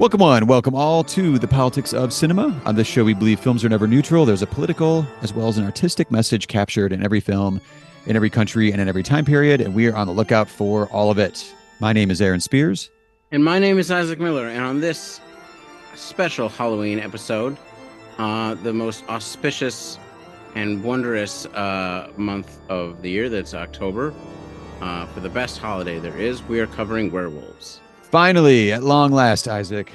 Welcome all to the politics of cinema. On this show, we believe films are never neutral. There's a political as well as an artistic message captured in every film, in every country, and in every time period, and we are on the lookout for all of it. My name is Aaron Spears. And my name is Isaac Miller, and on this special Halloween episode, the most auspicious and wondrous month of the year, that's October, for the best holiday there is, we are covering werewolves. Finally, at long last, Isaac,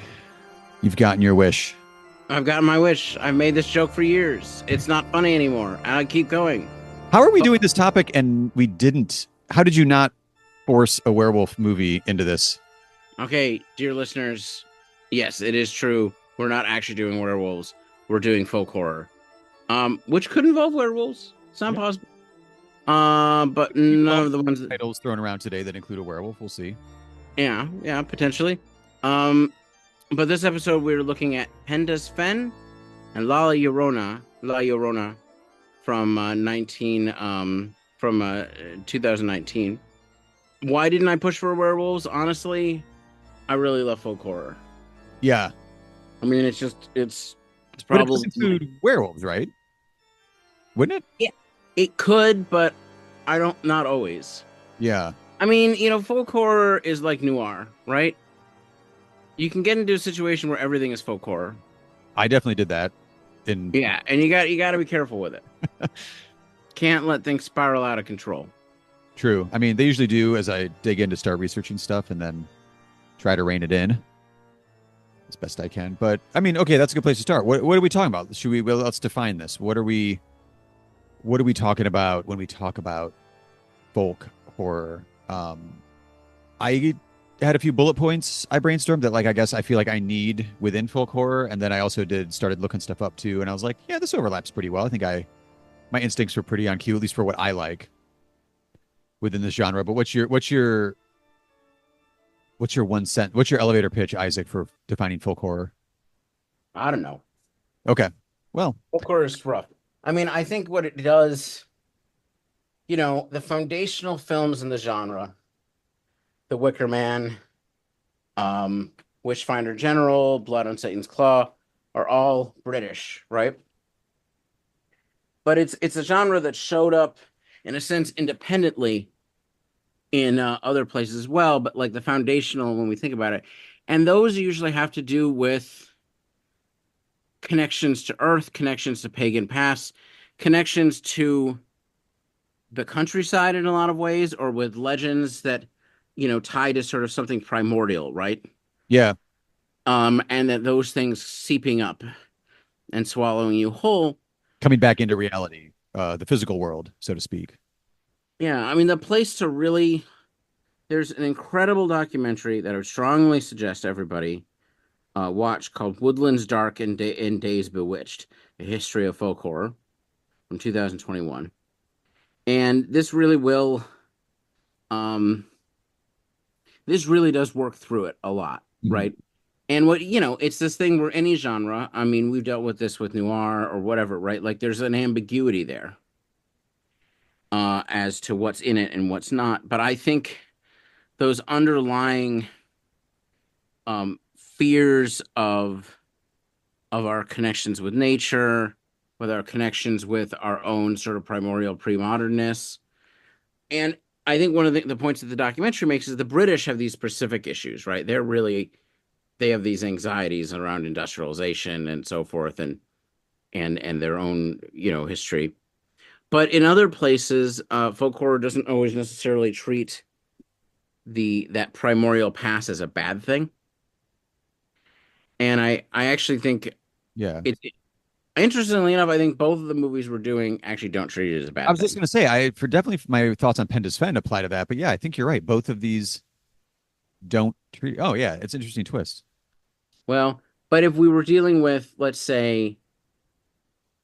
you've gotten your wish. I've gotten my wish. I've made this joke for years. It's not funny anymore, and I keep going. How are we doing this topic and we didn't? How did you not force a werewolf movie into this? Okay, dear listeners, yes, it is true. We're not actually doing werewolves. We're doing folk horror, which could involve werewolves. It's not possible. But none of the ones that... titles thrown around today that include a werewolf. We'll see. Yeah, potentially. But this episode we're looking at Penda's Fen and La Llorona from 2019. Why didn't I push for werewolves? Honestly, I really love folk horror. Yeah. I mean, it's probably... But it does include werewolves, right? Wouldn't it? Yeah, it could, but not always. Yeah. I mean, folk horror is like noir, right? You can get into a situation where everything is folk horror. I definitely did that. Yeah, and you got to be careful with it. Can't let things spiral out of control. True. I mean, they usually do as I dig in to start researching stuff and then try to rein it in as best I can. But I mean, okay, that's a good place to start. What are we talking about? Let's define this. What are we talking about when we talk about folk horror? I had a few bullet points I brainstormed that, I guess I feel like I need within folk horror, and then I also started looking stuff up too, and I was like, yeah, this overlaps pretty well. I think my instincts were pretty on cue, at least for what I like within this genre. But what's your elevator pitch, Isaac, for defining folk horror? I don't know. Okay, well, folk horror is rough. I mean, I think what it does, the foundational films in the genre, The Wicker Man, Witchfinder General, Blood on Satan's Claw, are all British, right? But it's a genre that showed up, in a sense, independently in other places as well, but like the foundational, when we think about it. And those usually have to do with connections to Earth, connections to pagan past, connections to the countryside in a lot of ways, or with legends that, tie to sort of something primordial, right? Yeah. And that those things seeping up and swallowing you whole. Coming back into reality, the physical world, so to speak. Yeah, I mean, the place to really... There's an incredible documentary that I would strongly suggest everybody watch called Woodlands Dark and Days Bewitched, A History of Folk Horror from 2021. And this really will... this really does work through it a lot, right? And it's this thing where any genre, I mean, we've dealt with this with noir or whatever, right? Like there's an ambiguity there as to what's in it and what's not. But I think those underlying fears of our connections with nature, with our connections with our own sort of primordial pre-modernness, and I think one of the points that the documentary makes is the British have these specific issues, right? They have these anxieties around industrialization and so forth, and their own, history. But in other places, folk horror doesn't always necessarily treat that primordial past as a bad thing. And I actually think, yeah, interestingly enough, I think both of the movies we're doing actually don't treat it as a bad thing. I was just going to say, definitely my thoughts on Penda's Fen apply to that. But yeah, I think you're right. Both of these don't treat... Oh, yeah, it's an interesting twist. Well, but if we were dealing with, let's say,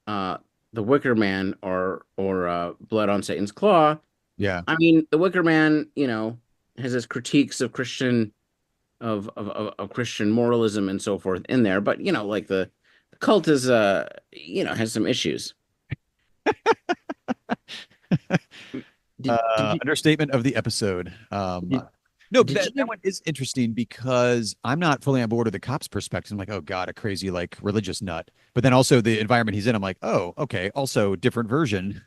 The Wicker Man or Blood on Satan's Claw, yeah, I mean, The Wicker Man, has his critiques of Christian Christian moralism and so forth in there, but like the cult is has some issues. Understatement of the episode. No, but Did that you? one is interesting because I'm not fully on board with the cop's perspective. I'm like, oh God, a crazy like religious nut. But then also the environment he's in, I'm like, oh, okay, also different version,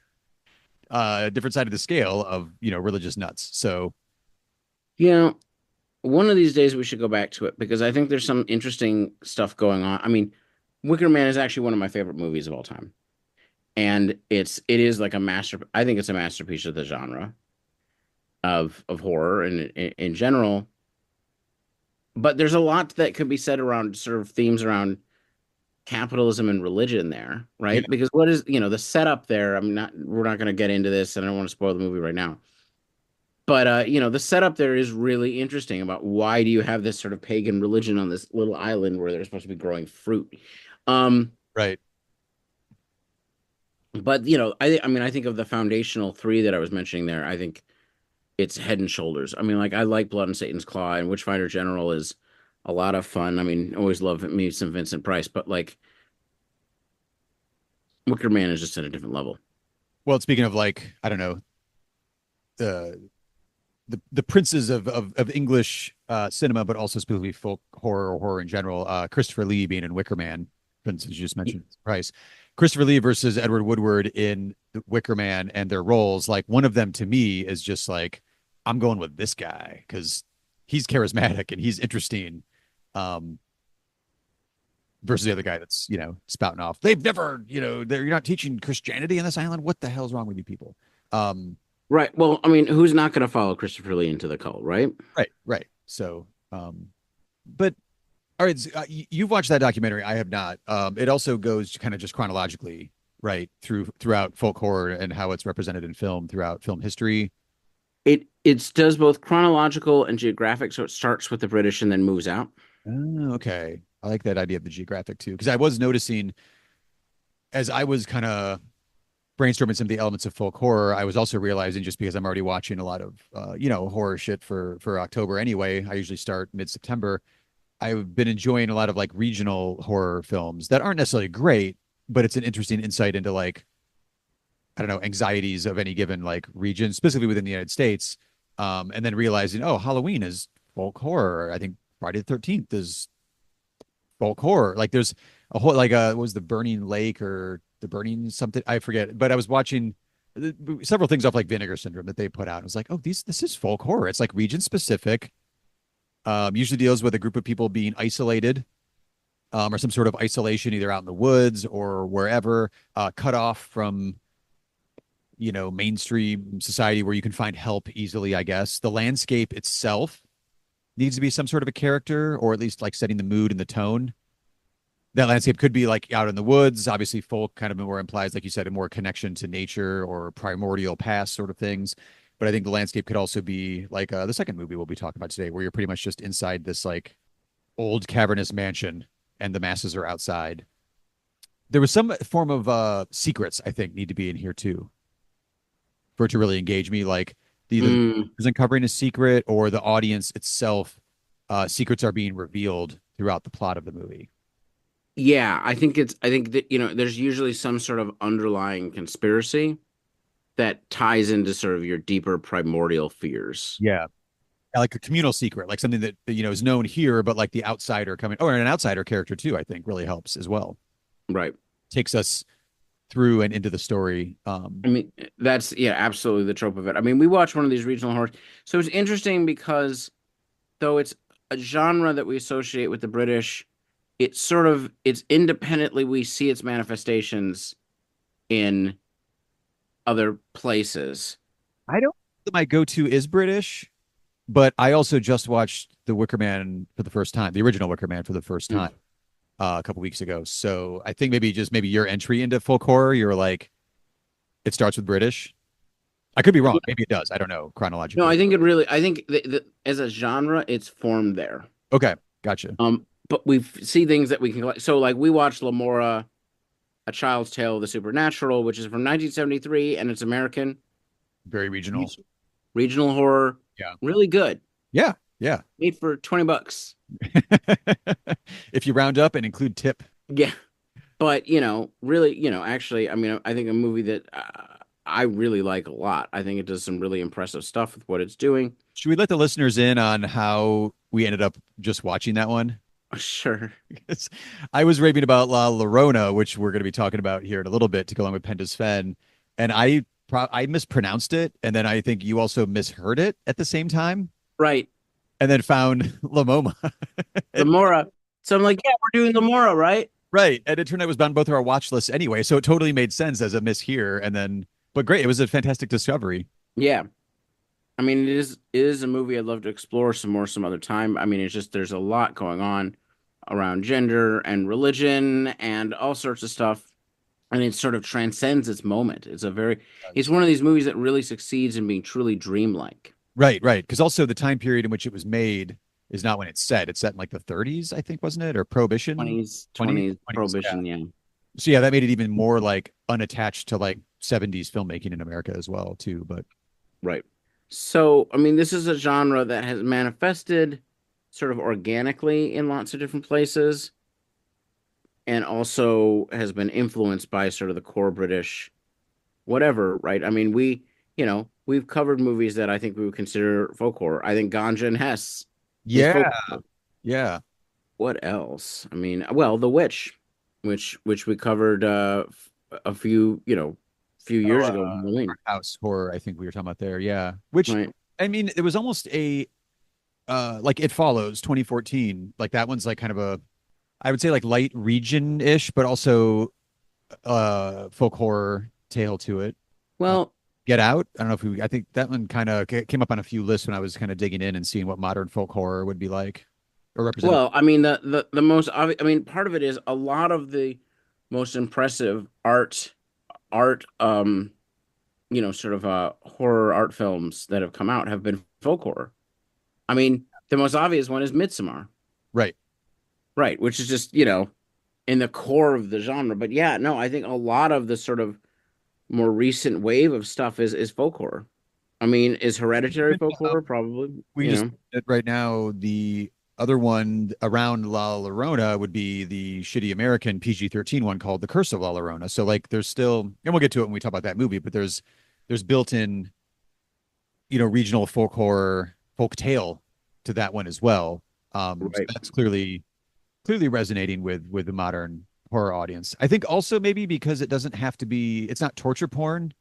different side of the scale of, religious nuts. So You know, one of these days we should go back to it because I think there's some interesting stuff going on. I mean, Wicker Man is actually one of my favorite movies of all time, and it is like a master. I think it's a masterpiece of the genre of horror and in general. But there's a lot that could be said around sort of themes around capitalism and religion there, yeah, right? Because what is, the setup there? We're not going to get into this, and I don't want to spoil the movie right now. But the setup there is really interesting about why do you have this sort of pagan religion on this little island where they're supposed to be growing fruit? Um, right. but I think of the foundational three that I was mentioning there. I think it's head and shoulders. I mean, like I like Blood and Satan's Claw and Witchfinder General is a lot of fun. I mean, always love me some Vincent Price, but like Wicker Man is just at a different level. Well, speaking of like, I don't know, the the princes of English cinema, but also specifically folk horror or horror in general. Christopher Lee being in Wicker Man, for instance, you just mentioned Price. Christopher Lee versus Edward Woodward in Wicker Man and their roles. Like one of them to me is just like I'm going with this guy because he's charismatic and he's interesting. Um, versus the other guy that's spouting off. They've never, you're not teaching Christianity on this island. What the hell's wrong with you people? Um, Right. Well, I mean, who's not going to follow Christopher Lee into the cult, right? right, right. So, but all right, so, you've watched that documentary. I have not. It also goes kind of just chronologically, right, throughout folk horror and how it's represented in film throughout film history. It does both chronological and geographic, so it starts with the British and then moves out. Oh, okay. I like that idea of the geographic too, because I was noticing as I was kind of brainstorming some of the elements of folk horror, I was also realizing just because I'm already watching a lot of horror shit for October anyway. I usually start mid-September. I've been enjoying a lot of like regional horror films that aren't necessarily great, but it's an interesting insight into like I don't know anxieties of any given like region, specifically within the United States. And then realizing, oh, Halloween is folk horror. I think Friday the 13th is folk horror. Like there's a whole like what was the Burning Lake or the Burning something I forget. But I was watching several things off like Vinegar Syndrome that they put out. I was like, oh, this is folk horror. It's like region specific. Usually deals with a group of people being isolated, or some sort of isolation, either out in the woods or wherever, cut off from mainstream society where you can find help easily. I guess the landscape itself needs to be some sort of a character, or at least like setting the mood and the tone. That landscape could be like out in the woods. Obviously, folk kind of more implies, like you said, a more connection to nature or primordial past sort of things. But I think the landscape could also be like the second movie we'll be talking about today, where you're pretty much just inside this like old cavernous mansion and the masses are outside. There was some form of secrets I think need to be in here too for it to really engage me. Like either the Mm, is uncovering a secret or the audience itself, secrets are being revealed throughout the plot of the movie. yeah, I think that, there's usually some sort of underlying conspiracy that ties into sort of your deeper primordial fears. Yeah. Like a communal secret, like something that is known here, but like the outsider coming, or an outsider character too, I think really helps as well. Right. Takes us through and into the story. I mean, that's yeah, absolutely the trope of it. I mean, we watch one of these regional horrors. So it's interesting because though it's a genre that we associate with the British, it's independently we see its manifestations in other places. I don't. My go-to is British, but I also just watched The Wicker Man for the first time, the original Wicker Man for the first Mm. time a couple weeks ago. So I think maybe your entry into folk horror, you're like it starts with British. I could be wrong. Maybe it does. I don't know No, chronologically. I think that as a genre, it's formed there. Okay, gotcha. But we see things that we can collect. So, like, we watched Lamora, A Child's Tale of the Supernatural, which is from 1973, and it's American. Very regional. Huge regional horror, Yeah. really good. Yeah. Yeah. Made for $20. If you round up and include tip. Yeah, but really, actually, I mean, I think a movie that I really like a lot. I think it does some really impressive stuff with what it's doing. Should we let the listeners in on how we ended up just watching that one? Sure. Because I was raving about La Llorona, which we're going to be talking about here in a little bit to go along with Penda's Fen, and I mispronounced it, and then I think you also misheard it at the same time, Right. and then found La Moma. And Lamora. So I'm like, yeah, we're doing Lamora, right? right, and it turned out it was on both of our watch lists anyway, so it totally made sense as a miss here, and then but great, it was a fantastic discovery. Yeah. I mean, it is a movie I'd love to explore some more some other time. I mean, it's just there's a lot going on around gender and religion and all sorts of stuff. And it sort of transcends its moment. It's one of these movies that really succeeds in being truly dreamlike. Right, right, because also the time period in which it was made is not when it's set. It's set in like the 30s, I think, wasn't it, or Prohibition, 20s, 20s, 20s, 20s. Yeah. Prohibition, yeah. So yeah, that made it even more like unattached to like 70s filmmaking in America as well, too. But Right. So, I mean, this is a genre that has manifested sort of organically in lots of different places and also has been influenced by sort of the core British whatever, right? I mean, we've covered movies that I think we would consider folk horror. I think Ganja and Hess is folk yeah, horror. yeah. What else? I mean, well, The Witch, which we covered a few Oh, years ago in Halloween, Art house horror, I think we were talking about there. Yeah. Which right? I mean, it was almost a like It Follows 2014. Like that one's like kind of a I would say like light region-ish, but also folk horror tale to it. Uh, Well, Get Out. I don't know if we I think that one kind of came up on a few lists when I was kind of digging in and seeing what modern folk horror would be like or represented. I mean, the most obvious, I mean, part of it is a lot of the most impressive art, sort of horror art films that have come out have been folk horror. I mean, the most obvious one is Midsommar, Right. right? Which is just, in the core of the genre. But yeah, no, I think a lot of the sort of more recent wave of stuff is folk horror. I mean, is Hereditary folk horror? Probably, We can just right now the other one around La Llorona would be the shitty American PG-13 one called The Curse of La Llorona. So like there's still and we'll get to it when we talk about that movie, but there's built-in, regional folk horror, folk tale to that one as well. So right. that's clearly resonating with the modern horror audience. I think also maybe because it doesn't have to be it's not torture porn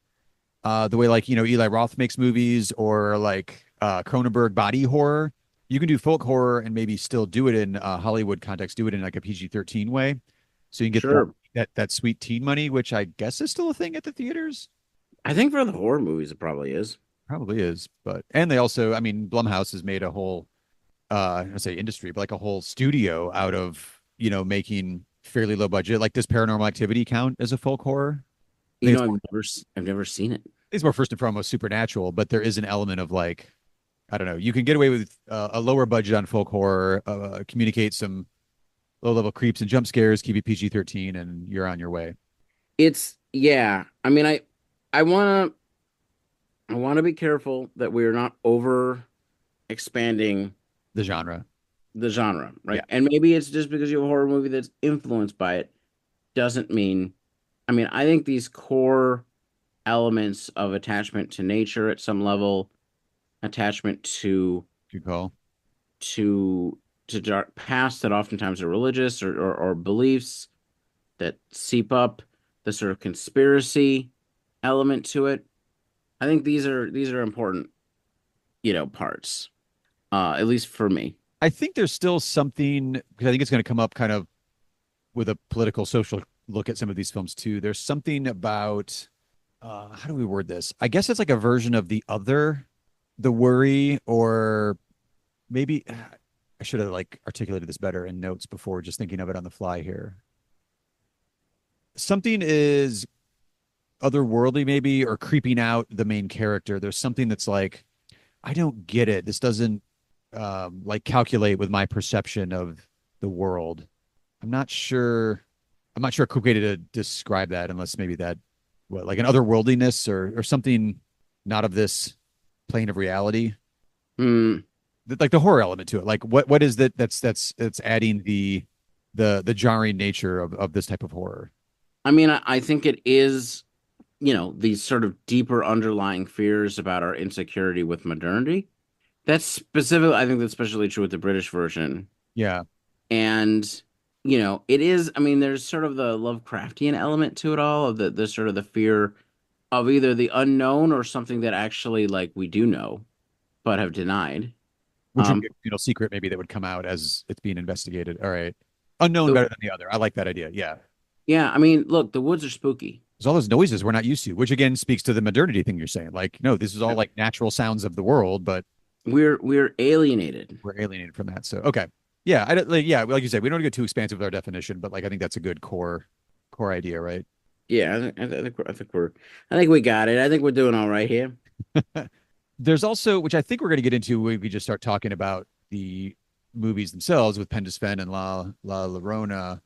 the way like Eli Roth makes movies or like Cronenberg body horror. You can do folk horror and maybe still do it in Hollywood context, do it in like a PG-13 way, so you can get Sure. that sweet teen money, which I guess is still a thing at the theaters. I think for the horror movies, it probably is. Probably is, but and they also, I mean, Blumhouse has made a whole I say industry, but like a whole studio out of making fairly low budget. Like, does Paranormal Activity count as a folk horror? I think I've never seen it. it's more first and foremost supernatural, but there is an element of like I don't know. You can get away with a lower budget on folk horror, communicate some low level creeps and jump scares, keep it PG-13, and you're on your way. Yeah. I mean, I wanna I wanna be careful that we're not over expanding The genre. the genre, Yeah. right? And maybe it's just because you have a horror movie that's influenced by it doesn't mean. I mean, I think these core elements of attachment to nature at some level, attachment Good call. to to dark past that oftentimes are religious or beliefs that seep up, the sort of conspiracy element to it. I think these are important, parts. At least for me. I think there's still something because I think it's going to come up kind of with a political social look at some of these films too. There's something about how do we word this? I guess it's like a version of the other, the worry, or maybe I should have like articulated this better in notes before just thinking of it on the fly here. Something is otherworldly, maybe, or creeping out the main character. There's something that's like, I don't get it. This doesn't like calculate with my perception of the world. I'm not sure. I'm not sure a quick way to describe that, unless maybe that, what, like an otherworldliness or something not of this plane of reality. Hmm. Like the horror element to it. Like what is that that's adding the jarring nature of this type of horror. I mean, I think it is. these sort of deeper underlying fears about our insecurity with modernity. That's specifically, I think that's especially true with the British version. Yeah. And, it is, I mean, there's sort of the Lovecraftian element to it all, of the sort of the fear of either the unknown or something that actually, like, we do know, but have denied. Which would Um, be a secret maybe that would come out as it's being investigated. All right. Unknown uh, better than the other. I like that idea. Yeah. yeah, I mean, look, the woods are spooky. There's all those noises we're not used to, which again speaks to the modernity thing you're saying. Like, no, this is all like natural sounds of the world, but We're alienated. we're alienated from that. So, okay. Yeah. Yeah. Like you said, we don't get too expansive with our definition, but like, I think that's a good core idea, right? Yeah, I think we got it. I think we're doing all right here. There's also, which I think we're going to get into when we just start talking about the movies themselves with Penda and La Llorona.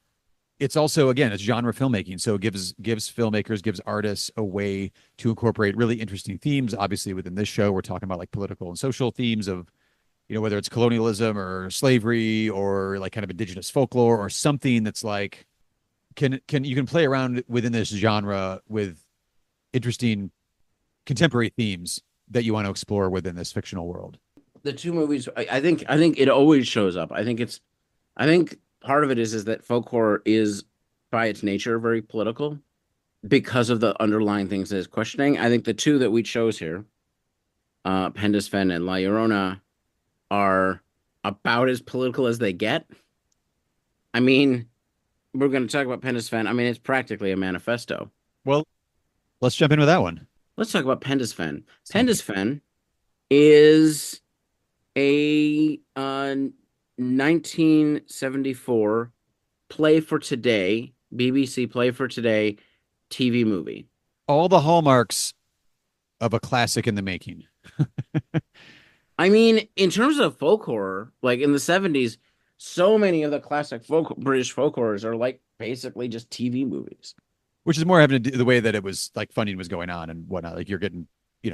It's also, again, it's genre filmmaking, so it gives filmmakers, gives artists a way to incorporate really interesting themes. Obviously, within this show, we're talking about like political and social themes of, whether it's colonialism or slavery or like kind of indigenous folklore or something that's like can you can play around within this genre with interesting contemporary themes that you want to explore within this fictional world. The two movies, I think it always shows up. I think part of it is that folk horror is by its nature very political because of the underlying things that it's questioning. I think the two that we chose here, Pendesfen and La Llorona, are about as political as they get. I mean, we're going to talk about Pendesfen. I mean, it's practically a manifesto. Well, let's jump in with that one. Let's talk about Pendesfen. Sounds good. Pendesfen is a 1974 Play for Today, BBC Play for Today TV movie. All the hallmarks of a classic in the making. I mean, in terms of folk horror, like in the 70s, so many of the classic British folk horrors are like basically just TV movies. Which is more having to do the way that it was like funding was going on and whatnot. Like you're getting,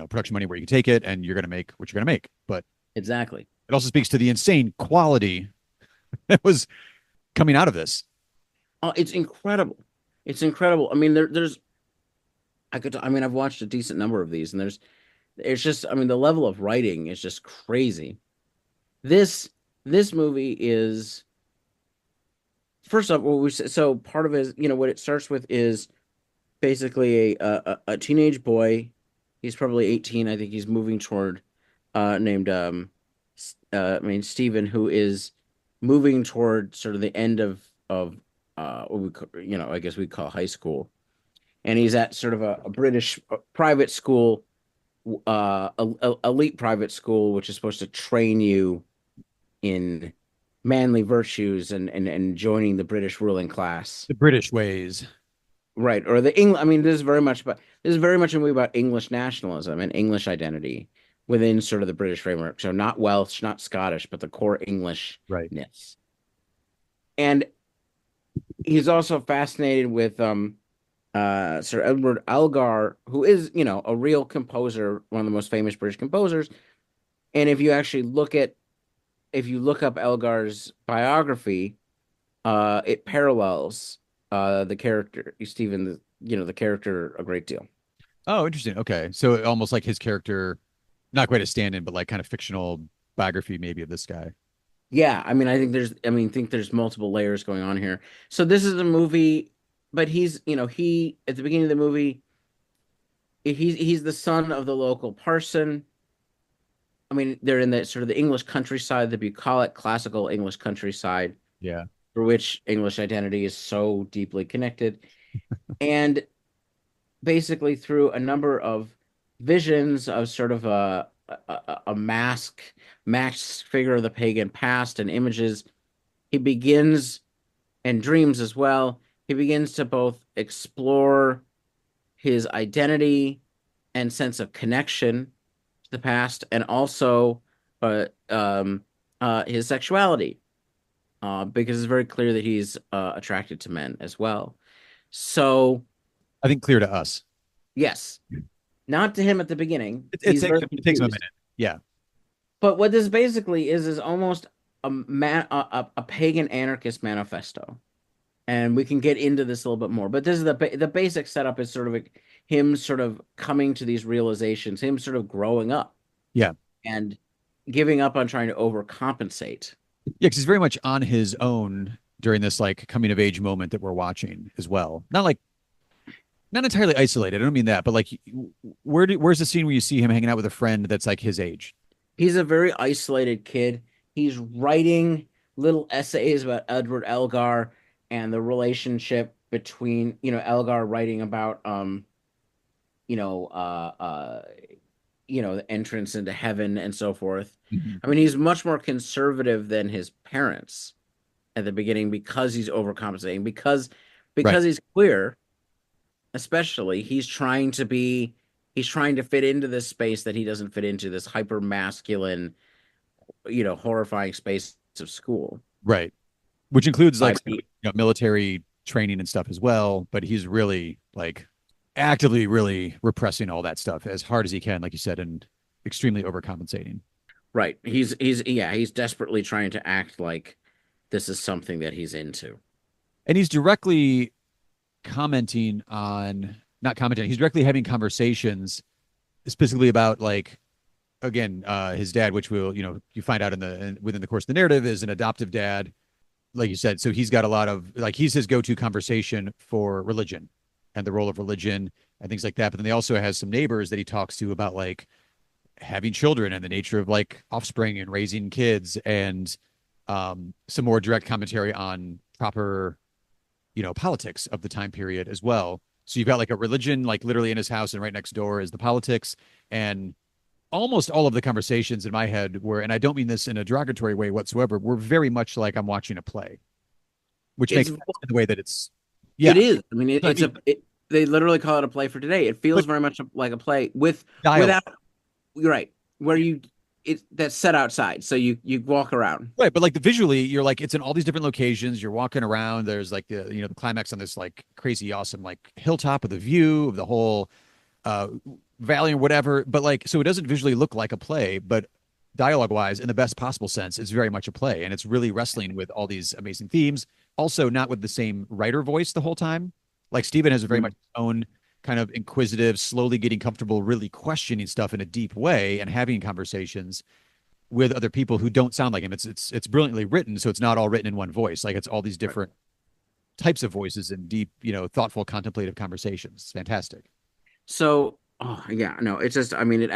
production money where you can take it and you're going to make what you're going to make. But Exactly. it also speaks to the insane quality that was coming out of this. Oh, it's incredible. It's incredible. I mean, I mean, I've watched a decent number of these, and it's just, I mean, the level of writing is just crazy. This this movie is first off, so part of it is, what it starts with is basically a teenage boy. He's probably 18. I think he's moving toward named I mean Stephen, who is moving toward sort of the end of what I guess we call high school, and he's at sort of a British private school, elite private school, which is supposed to train you in manly virtues and joining the British ruling class. The British ways. Right. Or the English. I mean, this is very much a movie about English nationalism and English identity within sort of the British framework. So not Welsh, not Scottish, but the core Right. Englishness. And he's also fascinated with Sir Edward Elgar, who is, a real composer, one of the most famous British composers. And if you look up Elgar's biography, it parallels the character Stephen, the character a great deal. Oh, interesting. Okay. So almost like his character, not quite a stand-in, but like kind of fictional biography maybe of this guy. Yeah, I mean, think there's multiple layers going on here. So this is a movie, but he at the beginning of the movie, he's the son of the local parson. I mean, they're in the sort of the English countryside, the bucolic classical English countryside, Yeah. for which English identity is so deeply connected. And basically through a number of visions of sort of a masked figure of the pagan past and images, he begins, and dreams as well, he begins to both explore his identity and sense of connection to the past, and also his sexuality, because it's very clear that he's attracted to men as well. So, I think clear to us. yes, not to him at the beginning. It He's takes very it takes him a confused. minute. Yeah. But what this basically is almost a pagan anarchist manifesto. And we can get into this a little bit more. But this is the basic setup is sort of him sort of coming to these realizations, him sort of growing up Yeah. and giving up on trying to overcompensate. Yeah, because he's very much on his own during this like coming of age moment that we're watching as well. Not like not entirely isolated. I don't mean that, but like where's the scene where you see him hanging out with a friend that's like his age? He's a very isolated kid. He's writing little essays about Edward Elgar and the relationship between, Elgar writing about you know, uh uh the entrance into heaven and so forth. Mhm. I mean, he's much more conservative than his parents at the beginning because he's overcompensating, Right. because he's queer, especially, he's trying to fit into this space that he doesn't fit into, this hyper masculine, horrifying space of school. Right. Which includes By like military training and stuff as well, but he's really like actively really repressing all that stuff as hard as he can, like you said, and extremely overcompensating. Right. He's desperately trying to act like this is something that he's into. And he's directly commenting on not commenting, he's directly having conversations specifically about like again, his dad, which will, you find out within the course of the narrative is an adoptive dad, like you said. So he's got a lot of like he's his go-to conversation for religion and the role of religion and things like that. But then he also has some neighbors that he talks to about like having children and the nature of like offspring and raising kids and some more direct commentary on proper, politics of the time period as well. So you've got like a religion like literally in his house and right next door is the politics and almost all of the conversations in my head were, and I don't mean this in a derogatory way whatsoever, were very much like I'm watching a play, which makes It's sense in the way that it's, yeah. it is. I mean, I mean, they literally call it a play for today. It feels but very much like a play dialogue, without, you're right, where that's set outside, so you walk around. right? But like the visually, you're like it's in all these different locations. You're walking around. There's like the climax on this like crazy awesome like hilltop with a view of the whole uh valley or whatever. But like so it doesn't visually look like a play, but dialogue wise, in the best possible sense, it's very much a play, and it's really wrestling with all these amazing themes. Also, not with the same writer voice the whole time. Like Stephen has a very much his own kind of inquisitive, slowly getting comfortable, really questioning stuff in a deep way and having conversations with other people who don't sound like him. It's brilliantly written, so it's not all written in one voice. Like it's all these Right. different types of voices and deep, thoughtful, contemplative conversations. It's fantastic. So, oh yeah, no, it's just, I mean, it's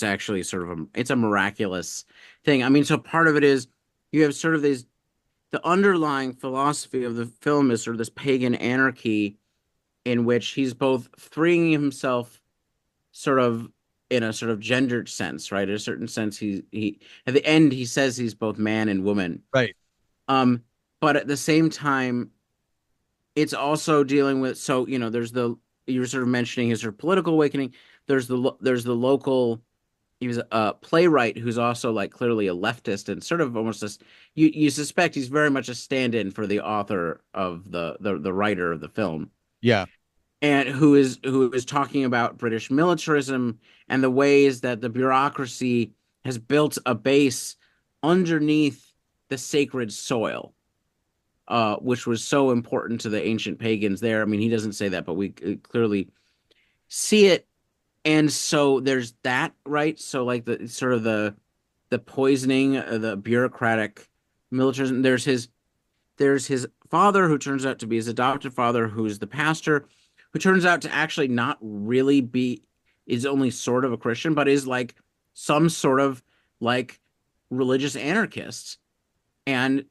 actually sort of it's a miraculous thing. I mean, so part of it is you have sort of the underlying philosophy of the film is sort of this pagan anarchy in which he's both freeing himself sort of in a sort of gendered sense, right? In a certain sense, he at the end he says he's both man and woman. Right. Um, but at the same time, it's also dealing with, so there's the, you were sort of mentioning his sort of political awakening. There's the local, he was a playwright who's also like clearly a leftist and sort of almost this, you suspect he's very much a stand-in for the author of the writer of the film, Yeah. and who is talking about British militarism and the ways that the bureaucracy has built a base underneath the sacred soil, which was so important to the ancient pagans there. I mean, he doesn't say that, but we clearly see it. And so there's that, right? So like the sort of the poisoning, the bureaucratic militarism. There's his father, who turns out to be his adopted father, who's the pastor, who turns out to actually not really be, is only sort of a Christian, but is like some sort of like religious anarchist. And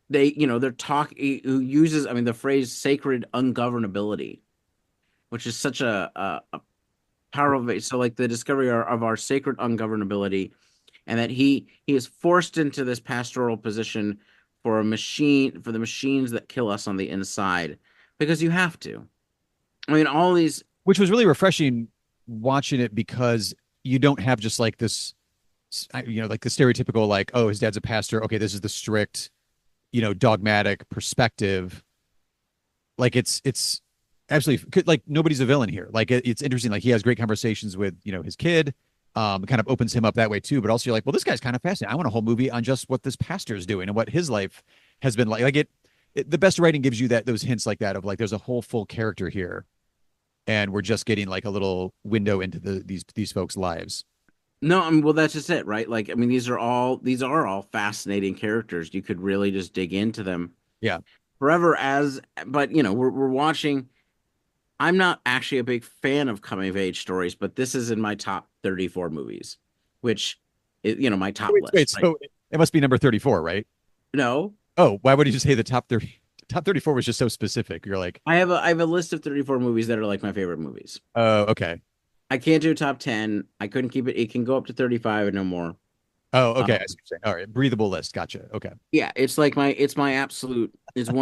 they're talking, who uses, I mean, the phrase sacred ungovernability, which is such a powerful. So like the discovery of our sacred ungovernability, and that he is forced into this pastoral position for the machines that kill us on the inside, because you have to. I mean, all these. Which was really refreshing watching it because you don't have just like this, like the stereotypical, like, oh, his dad's a pastor. Okay, this is the strict, dogmatic perspective. Like it's absolutely like nobody's a villain here. Like it's interesting. Like he has great conversations with, his kid. Kind of opens him up that way too. But also you're like, well, this guy's kind of fascinating. I want a whole movie on just what this pastor is doing and what his life has been like. Like the best writing gives you those hints like that of like, there's a whole full character here and we're just getting like a little window into these folks' lives. No, I mean, well, that's just it, right? Like, I mean, these are all fascinating characters. You could really just dig into them Yeah. forever but we're watching. I'm not actually a big fan of coming of age stories, but this is in my top 34 movies, which is, my top Wait, list, right? so it must be number 34, right? No, Oh, why would you just say the top 30? Top 34 was just so specific. You're like, I have a list of 34 movies that are like my favorite movies. oh, okay. I can't do a top 10. I couldn't keep it. It can go up to 35 and no more. Oh, okay. I see what Um, you're saying. All right. Breathable list. Gotcha. Okay. yeah, it's one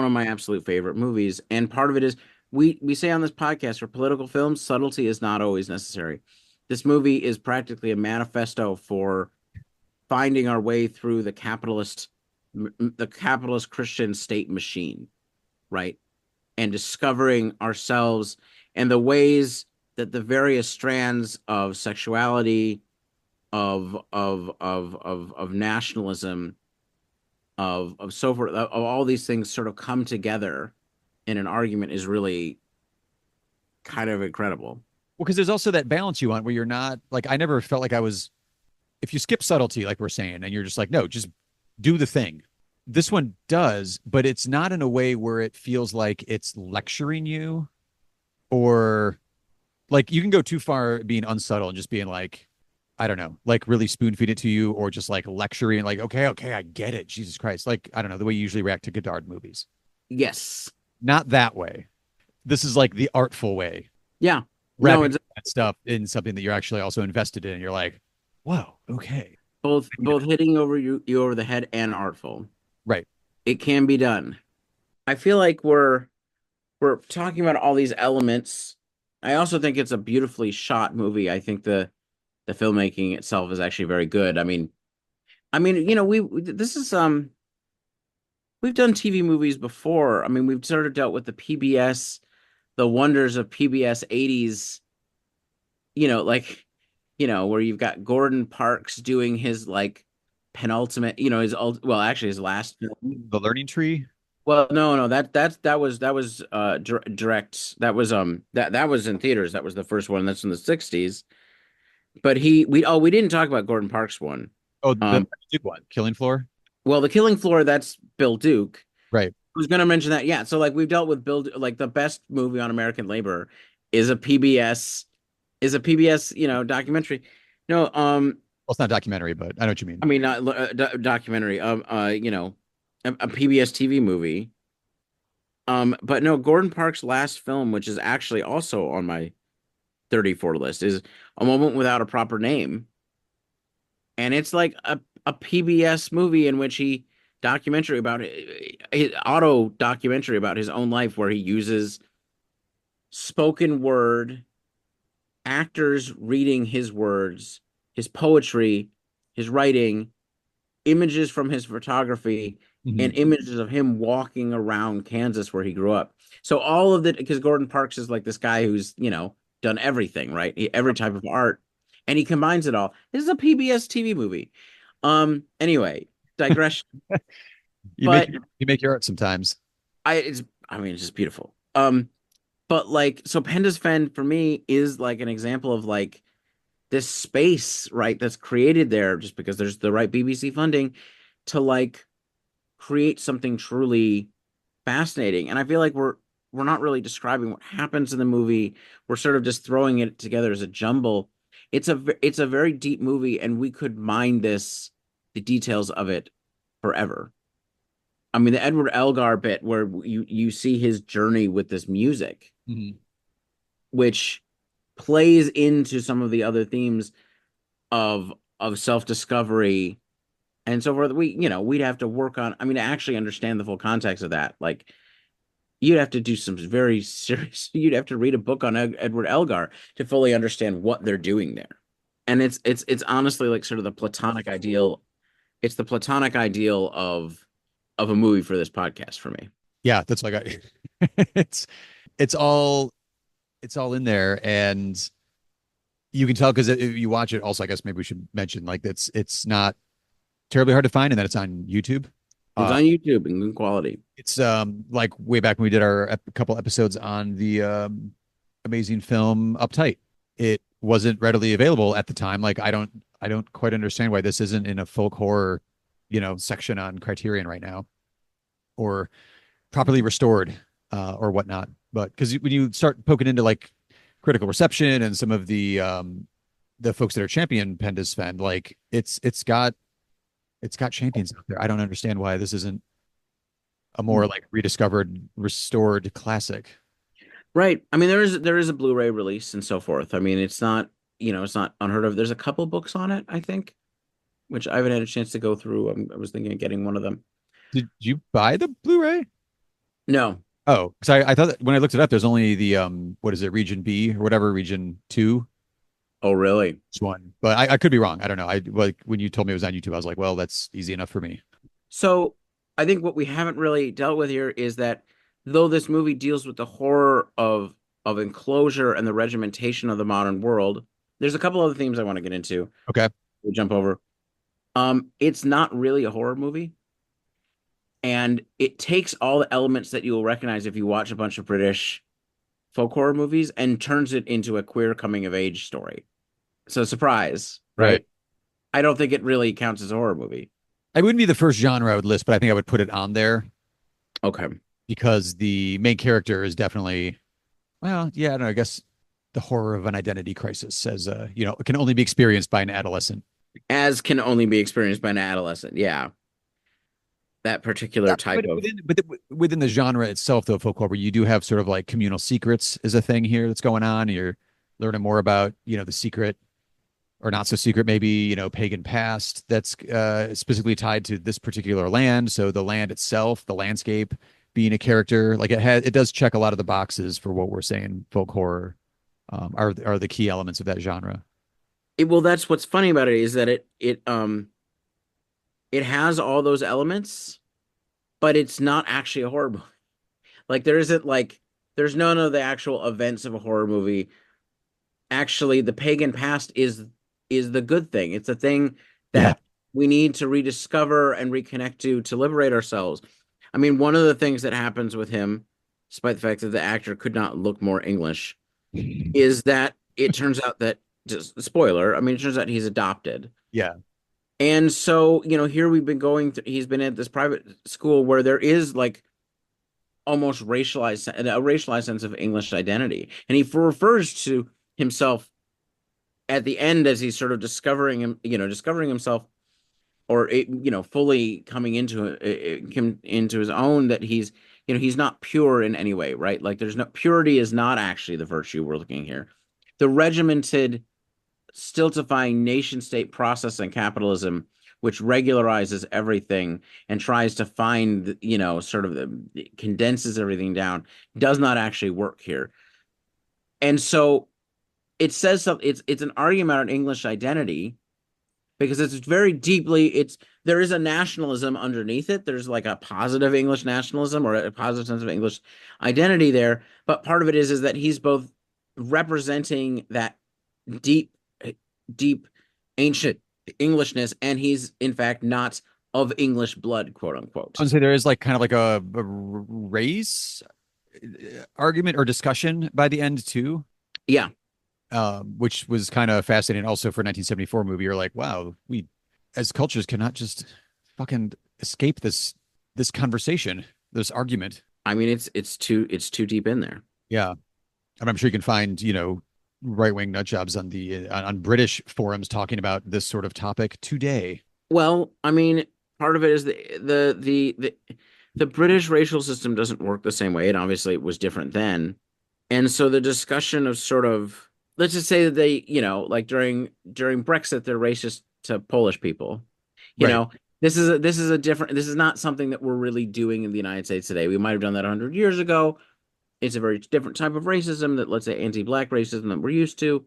of my absolute favorite movies. And part of it is we say on this podcast for political films, subtlety is not always necessary. This movie is practically a manifesto for finding our way through the capitalist Christian state machine, right? And discovering ourselves and the ways that the various strands of sexuality, of nationalism, of so forth, of all these things sort of come together in an argument is really kind of incredible. Well, because there's also that balance you want where you're not like, I never felt like I was, if you skip subtlety, like we're saying, and you're just like, no, just do the thing. This one does, but it's not in a way where it feels like it's lecturing you or like you can go too far being unsubtle and just being like, I don't know, like really spoon feed it to you or just like lecturing, like, okay, okay, I get it. Jesus Christ. Like, I don't know, the way you usually react to Godard movies. Yes. Not that way. This is like the artful way, Yeah. No, wrapping it's that stuff in something that you're actually also invested in. And you're like, whoa, okay. both hitting you over the head and artful. Right. It can be done. I feel like we're talking about all these elements. I also think it's a beautifully shot movie. I think the filmmaking itself is actually very good. I mean, this is we've done TV movies before. I mean, we've sort of dealt with the PBS, the wonders of PBS 80s, like, where you've got Gordon Parks doing his like penultimate, well, actually his last film. The Learning Tree. Well, no, that was direct. That was in theaters. That was the first one. That's in the 60s. But we didn't talk about Gordon Parks one. Oh, the Um, Duke one, Killing Floor. well, The Killing Floor, that's Bill Duke. Right. I was gonna mention that. Yeah, so like we've dealt with like the best movie on American labor is a PBS documentary. No, Well, it's not a documentary, but I know what you mean. I mean not documentary. A PBS TV movie. But no, Gordon Parks' last film, which is actually also on my 34 list, is A Moment Without a Proper Name. And it's like a PBS movie in which documentary about his auto documentary about his own life where he uses spoken word, actors reading his words, his poetry, his writing, images from his photography, and Mhm. images of him walking around Kansas where he grew up. So all of it, because Gordon Parks is like this guy who's, done everything, right? Every type of art, and he combines it all. This is a PBS TV movie. Anyway, digression. You make But you make your art sometimes. it's just beautiful. But like, so Penda's Fen for me is like an example of like this space, right, that's created there just because there's the right BBC funding to like create something truly fascinating. And I feel like we're not really describing what happens in the movie. We're sort of just throwing it together as a jumble. It's a very deep movie, and we could mine the details of it forever. I mean, the Edward Elgar bit where you see his journey with this music, Mhm. which plays into some of the other themes of self-discovery and so forth. We'd have to work on, I mean, to actually understand the full context of that. Like, you'd have to do some very serious, you'd have to read a book on Edward Elgar to fully understand what they're doing there. And it's honestly like sort of the platonic ideal. It's the platonic ideal of a movie for this podcast for me. Yeah, that's like it's it's all it's all in there, and you can tell because if you watch it. Also, I guess maybe we should mention like it's not terribly hard to find, and that it's on YouTube. It's Uh, on YouTube in good quality. it's like way back when we did our couple episodes on the amazing film Uptight. It wasn't readily available at the time. Like I don't quite understand why this isn't in a folk horror, section on Criterion right now, or properly restored, or whatnot. But because when you start poking into like critical reception and some of the folks that are champion Penda's Sven, like it's got champions out there. I don't understand why this isn't a more like rediscovered, restored classic. Right. I mean, there is a Blu-ray release and so forth. I mean, it's not, it's not unheard of. There's a couple books on it, I think, which I haven't had a chance to go through. I was thinking of getting one of them. Did you buy the Blu-ray? No. Oh, because I thought that when I looked it up, there's only the what is it, Region B or whatever, Region Two, Oh, really? this one. But I could be wrong. I don't know. I like when you told me it was on YouTube, I was like, well, that's easy enough for me. So I think what we haven't really dealt with here is that though this movie deals with the horror of enclosure and the regimentation of the modern world, there's a couple other themes I want to get into. Okay. We'll jump over. It's not really a horror movie, and it takes all the elements that you will recognize if you watch a bunch of British folk horror movies and turns it into a queer coming of age story. So surprise, Right. right? I don't think it really counts as a horror movie. I wouldn't be the first genre I would list, but I think I would put it on there Okay. because the main character is definitely, well, yeah, I don't know, I guess the horror of an identity crisis as it can only be experienced by an adolescent. As can only be experienced by an adolescent. Yeah. That particular Yeah, type but of. within the genre itself, though, folk horror, you do have sort of like communal secrets is a thing here that's going on. You're learning more about, the secret or not so secret, maybe, pagan past that's specifically tied to this particular land. So the land itself, the landscape being a character, like it does check a lot of the boxes for what we're saying folk horror are the key elements of that genre. Well, that's what's funny about it is that it has all those elements, but it's not actually a horror movie. Like there isn't like there's none of the actual events of a horror movie. Actually, the pagan past is the good thing. It's a thing Yeah. that we need to rediscover and reconnect to liberate ourselves. I mean, one of the things that happens with him, despite the fact that the actor could not look more English, is that it turns out that just spoiler, I mean, it turns out he's adopted. Yeah. And so, here we've been going through, he's been at this private school where there is like almost a racialized sense of English identity. And he refers to himself at the end as he's sort of discovering himself or fully coming into his own that he's not pure in any way, right? Like there's no purity is not actually the virtue we're looking here. The regimented stultifying nation state process and capitalism which regularizes everything and tries to find sort of condenses everything down does not actually work here. And so it says something. It's an argument on English identity because it's very deeply there is a nationalism underneath it. There's like a positive English nationalism or a positive sense of English identity there, but part of it is that he's both representing that deep deep ancient Englishness and he's in fact not of English blood, quote I unquote. would say there is like kind of like a race argument or discussion by the end too, Yeah. which was kind of fascinating also for a 1974 movie. You're like, wow, we as cultures cannot just fucking escape this conversation, this argument. I mean it's too deep in there. Yeah. I'm sure you can find, right wing nut jobs on the on British forums talking about this sort of topic today. Well, I mean, part of it is the British racial system doesn't work the same way, and obviously it was different then. And so the discussion of sort of let's just say that they, like during Brexit, they're racist to Polish people. You Right. know, this is not something that we're really doing in the United States today. We might have done that 100 years ago. It's a very different type of racism that let's say anti-black racism that we're used to,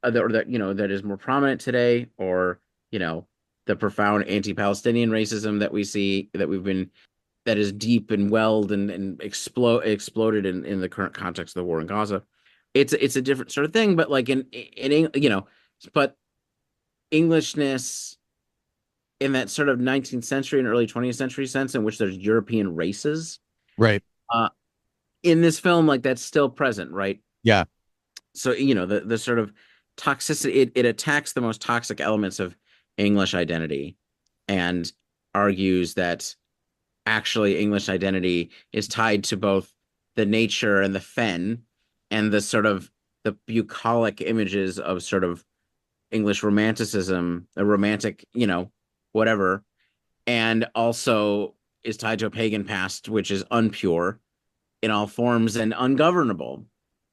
that is more prominent today, or you know the profound anti-Palestinian racism that we see that is deep and welled and exploded in the current context of the war in Gaza. It's a different sort of thing, but like but Englishness in that sort of 19th century and early 20th century sense in which there's European races Right. uh in this film, like that's still present, right? Yeah. so the sort of toxicity, it attacks the most toxic elements of English identity and argues that actually English identity is tied to both the nature and the fen and the sort of the bucolic images of sort of English romanticism, a romantic, whatever, and also is tied to a pagan past which is unpure in all forms and ungovernable.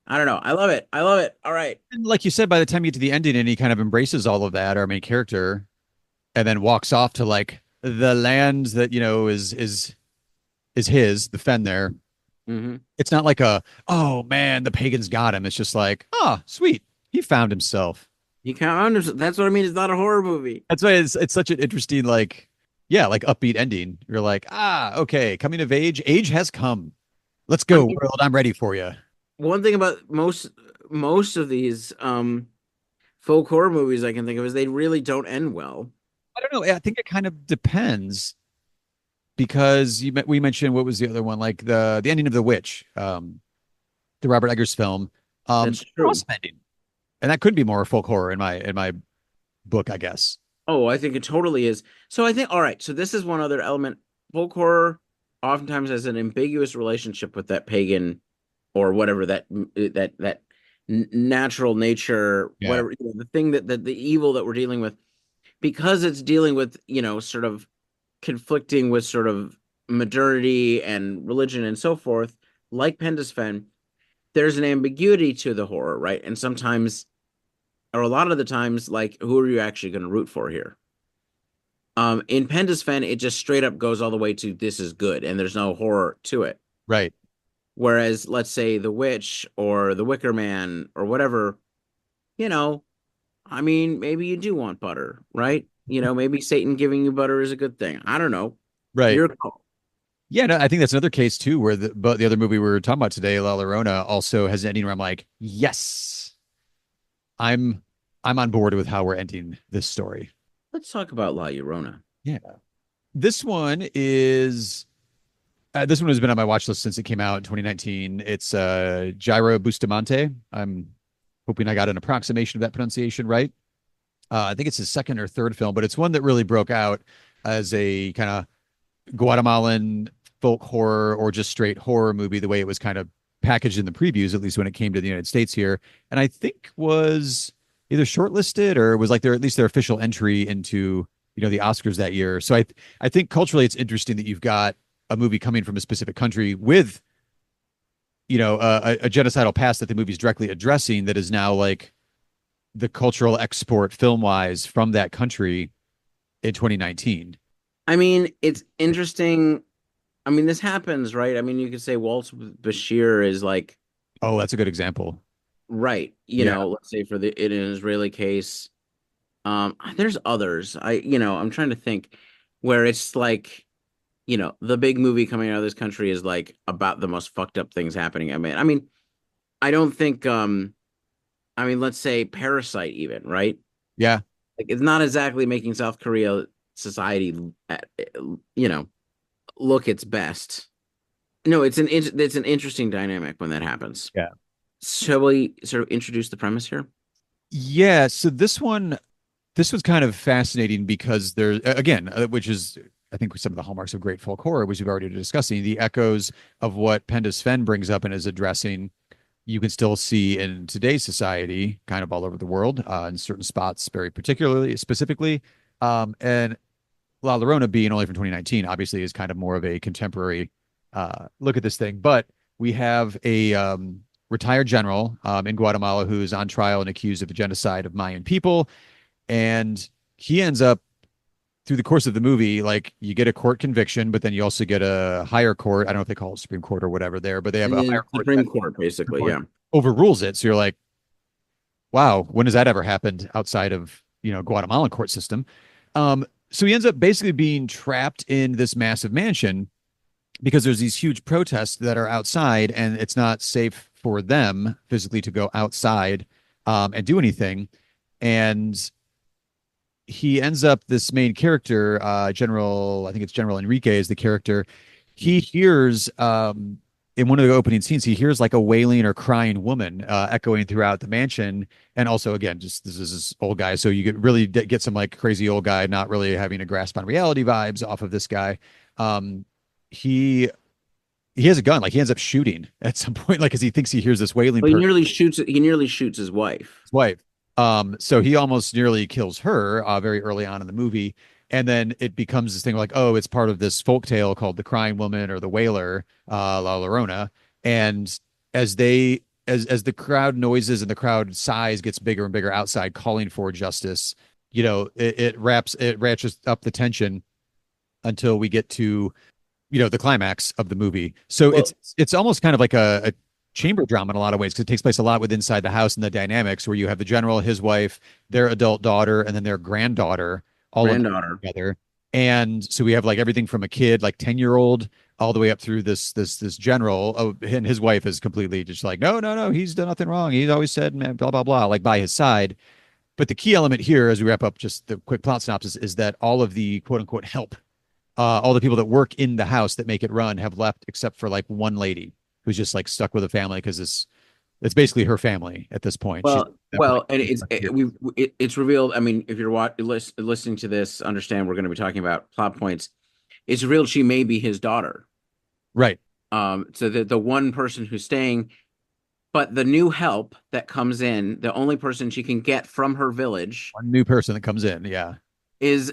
I don't know. I love it. I love it. All right. And like you said, by the time you get to the ending and he kind of embraces all of that, our main character, and then walks off to like the land that, is his, the fen there. Mm-hmm. It's not like oh man, the pagans got him. It's just like, oh, sweet. He found himself. You can't understand. That's what I mean. It's not a horror movie. That's why it's such an interesting, like, yeah, like upbeat ending. You're like, ah, okay, coming of age. Age has come. Let's I go, mean, world. I'm ready for you. one thing about most of these folk horror movies I can think of is they really don't end well. I don't know. I think it kind of depends because we mentioned what was the other one, like the ending of The Witch, the Robert Eggers film, That's true. awesome ending, and that could be more folk horror in my book, I guess. Oh, I think it totally is. So I think, all right. So this is one other element. Folk horror oftentimes has an ambiguous relationship with that pagan or whatever that natural nature, Yeah. whatever the thing that the evil that we're dealing with, because it's dealing with sort of conflicting with sort of modernity and religion and so forth, like Penda's Fen, there's an ambiguity to the horror, right? And sometimes, or a lot of the times, like who are you actually going to root for here? In Penda's Fen, it just straight up goes all the way to this is good, and there's no horror to it. Right. Whereas, let's say The Witch or The Wicker Man or whatever, you know, I mean, maybe you do want butter, right? Maybe Satan giving you butter is a good thing. I don't know. Right. Your call. Yeah, no, I think that's another case too, where the other movie we were talking about today, La Llorona, also has an ending where I'm like, yes, I'm I'm on board with how we're ending this story. Let's talk about La Llorona. Yeah. This one is this one has been on my watch list since it came out in 2019. It's Gyro Bustamante. I'm hoping I got an approximation of that pronunciation right. I think it's his second or third film, but it's one that really broke out as a kind of Guatemalan folk horror or just straight horror movie, the way it was kind of packaged in the previews, at least when it came to the United States here. And I think was either shortlisted or was like their at least their official entry into the Oscars that year. So I think culturally it's interesting that you've got a movie coming from a specific country with a genocidal past that the movie's directly addressing that is now like the cultural export film wise from that country in 2019. I mean, it's interesting. I mean, this happens, right? I mean, you could say Waltz Bashir is like, Oh, that's a good example. right, Yeah. let's say for the in an Israeli case. There's others. I'm trying to think where it's like, the big movie coming out of this country is like about the most fucked up things happening. I mean, I don't think let's say Parasite even, right? Yeah. Like it's not exactly making South Korea society you know, look its best. No, it's an interesting dynamic when that happens. Yeah. Shall we sort of introduce the premise here? Yeah. So this was kind of fascinating because there, again, which is, I think, some of the hallmarks of great folk horror, which we've already been discussing, the echoes of what Penda Sven brings up and is addressing, you can still see in today's society, kind of all over the world, in certain spots, very particularly, specifically. And La Llorona being only from 2019, obviously, is kind of more of a contemporary look at this thing. But we have a retired general in Guatemala who is on trial and accused of the genocide of Mayan people, and he ends up through the course of the movie, like you get a court conviction, but then you also get a higher court. I don't know if they call it Supreme Court or whatever there, but they have And a then higher court Supreme that Court, basically, court yeah. overrules it. So you're like, wow, when has that ever happened outside of Guatemalan court system? So he ends up basically being trapped in this massive mansion because there's these huge protests that are outside, and it's not safe for them physically to go outside and do anything. And he ends up this main character, General, I think it's General Enrique is the character. He hears in one of the opening scenes, he hears like a wailing or crying woman echoing throughout the mansion. And also, again, just this is this old guy, so you get really get some like crazy old guy not really having a grasp on reality vibes off of this guy. Um, he he has a gun, like he ends up shooting at some point, like because he thinks he hears this wailing Well, person, he nearly shoots his wife. his wife. So he almost nearly kills her very early on in the movie. And then it becomes this thing like, oh, it's part of this folk tale called the Crying Woman or the Wailer, La Llorona. And as they as the crowd noises and the crowd size gets bigger and bigger outside calling for justice, it ratchets up the tension until we get to the climax of the movie. So Well, it's almost kind of like a chamber drama in a lot of ways because it takes place a lot with inside the house and the dynamics where you have the general, his wife, their adult daughter, and then their granddaughter all in granddaughter. together. And so we have like everything from a kid, like 10-year-old, all the way up through this general. Oh, and his wife is completely just like, no, no, no, he's done nothing wrong. He's always said, man, blah, blah, blah, like by his side. But the key element here, as we wrap up just the quick plot synopsis, is that all of the quote unquote help all the people that work in the house that make it run have left except for like one lady who's just like stuck with a family because it's basically her family at this point. She's Well, at that point. and it's revealed. I mean, if you're listening to this, understand we're going to be talking about plot points. It's revealed she may be his daughter. Right. So the one person who's staying, but the new help that comes in, the only person she can get from her village One new person that comes in. Yeah. is,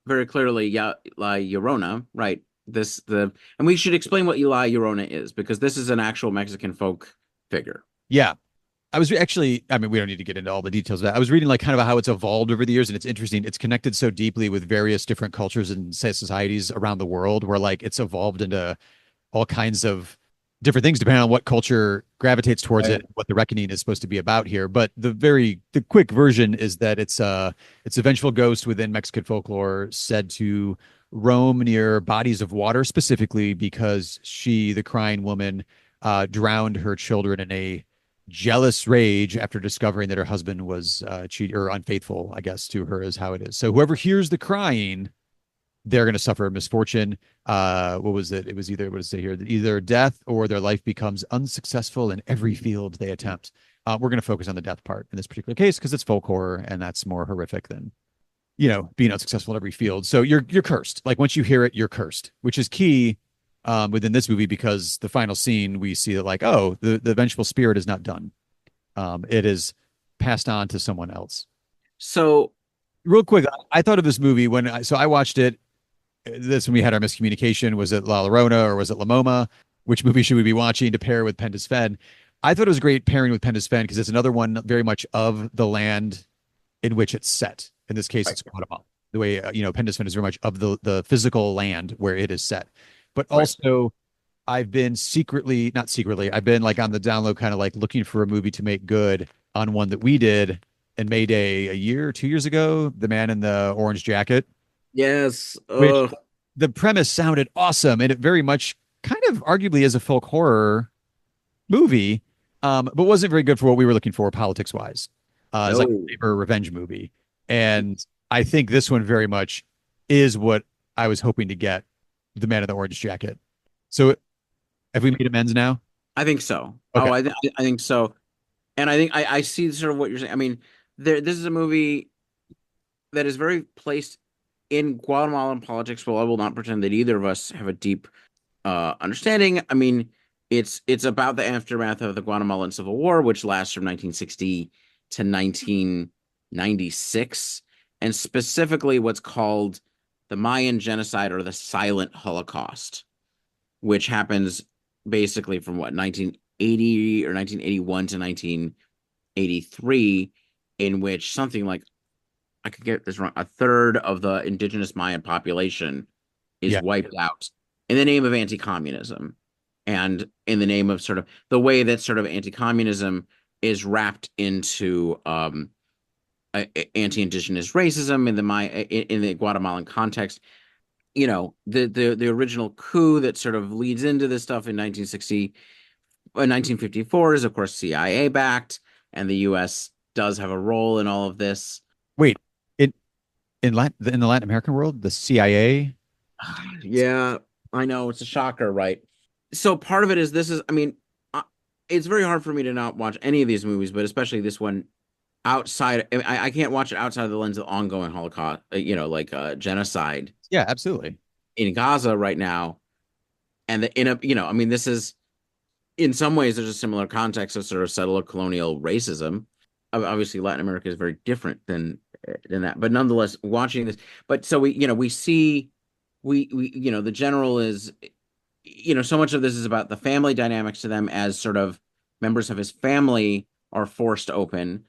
very clearly La Llorona, right? And we should explain what La Llorona is because this is an actual Mexican folk figure. Yeah. I mean, we don't need to get into all the details of that. I was reading like kind of how it's evolved over the years, and it's interesting. It's connected so deeply with various different cultures and societies around the world where like it's evolved into all kinds of different things depending on what culture gravitates towards Right. it, what the reckoning is supposed to be about here. But the quick version is that it's a vengeful ghost within Mexican folklore said to roam near bodies of water specifically because she, the crying woman, drowned her children in a jealous rage after discovering that her husband was cheat or unfaithful, I guess, to her is how it is. So whoever hears the crying, they're going to suffer a misfortune. What was it? It was either, what does it say here? Either death or their life becomes unsuccessful in every field they attempt. We're going to focus on the death part in this particular case because it's folk horror and that's more horrific than, being unsuccessful in every field. So you're cursed. Like once you hear it, you're cursed, which is key within this movie because the final scene we see that like, oh, the vengeful spirit is not done. It is passed on to someone else. So, Real quick, I thought of this movie so I watched it this when we had our miscommunication. Was it La Llorona or was it La Moma? Which movie should we be watching to pair with Penda's Fen? I thought it was a great pairing with Penda's Fen because it's another one very much of the land in which it's set. In this case, right, it's Guatemala. The way Penda's Fen is very much of the physical land where it is set. But right. also, I've been not secretly, I've been like on the download, kind of like looking for a movie to make good on one that we did in Mayday a year, 2 years ago, The Man in the Orange Jacket, Yes. which the premise sounded awesome and it very much kind of arguably is a folk horror movie, but wasn't very good for what we were looking for politics wise. It's like a No. labor revenge movie. And I think this one very much is what I was hoping to get, The Man in the Orange Jacket. So have we made amends now? I think so. Okay. I think so. And I think I see sort of what you're saying. I mean, this is a movie that is very placed in Guatemalan politics. Well, I will not pretend that either of us have a deep understanding. I mean, it's about the aftermath of the Guatemalan Civil War, which lasts from 1960 to 1996, and specifically what's called the Mayan genocide or the silent Holocaust, which happens basically from what 1980 or 1981 to 1983, in which something like, I could get this wrong, a third of the indigenous Mayan population is Yeah. wiped out in the name of anti-communism and in the name of sort of the way that sort of anti-communism is wrapped into anti-indigenous racism in the Guatemalan context. The original coup that sort of leads into this stuff in 1954 is of course CIA backed, and the US does have a role in all of this. Wait, in in the Latin American world, the CIA. Yeah, I know it's a shocker, right? So part of it is this is, I mean, uh, it's very hard for me to not watch any of these movies, but especially this one outside. I can't watch it outside of the lens of ongoing Holocaust, like genocide Yeah, absolutely. in Gaza right now. And I mean, this is in some ways there's a similar context of sort of settler colonial racism. Obviously, Latin America is very different than that, but nonetheless, watching this. But so we see the general is so much of this is about the family dynamics to them as sort of members of his family are forced open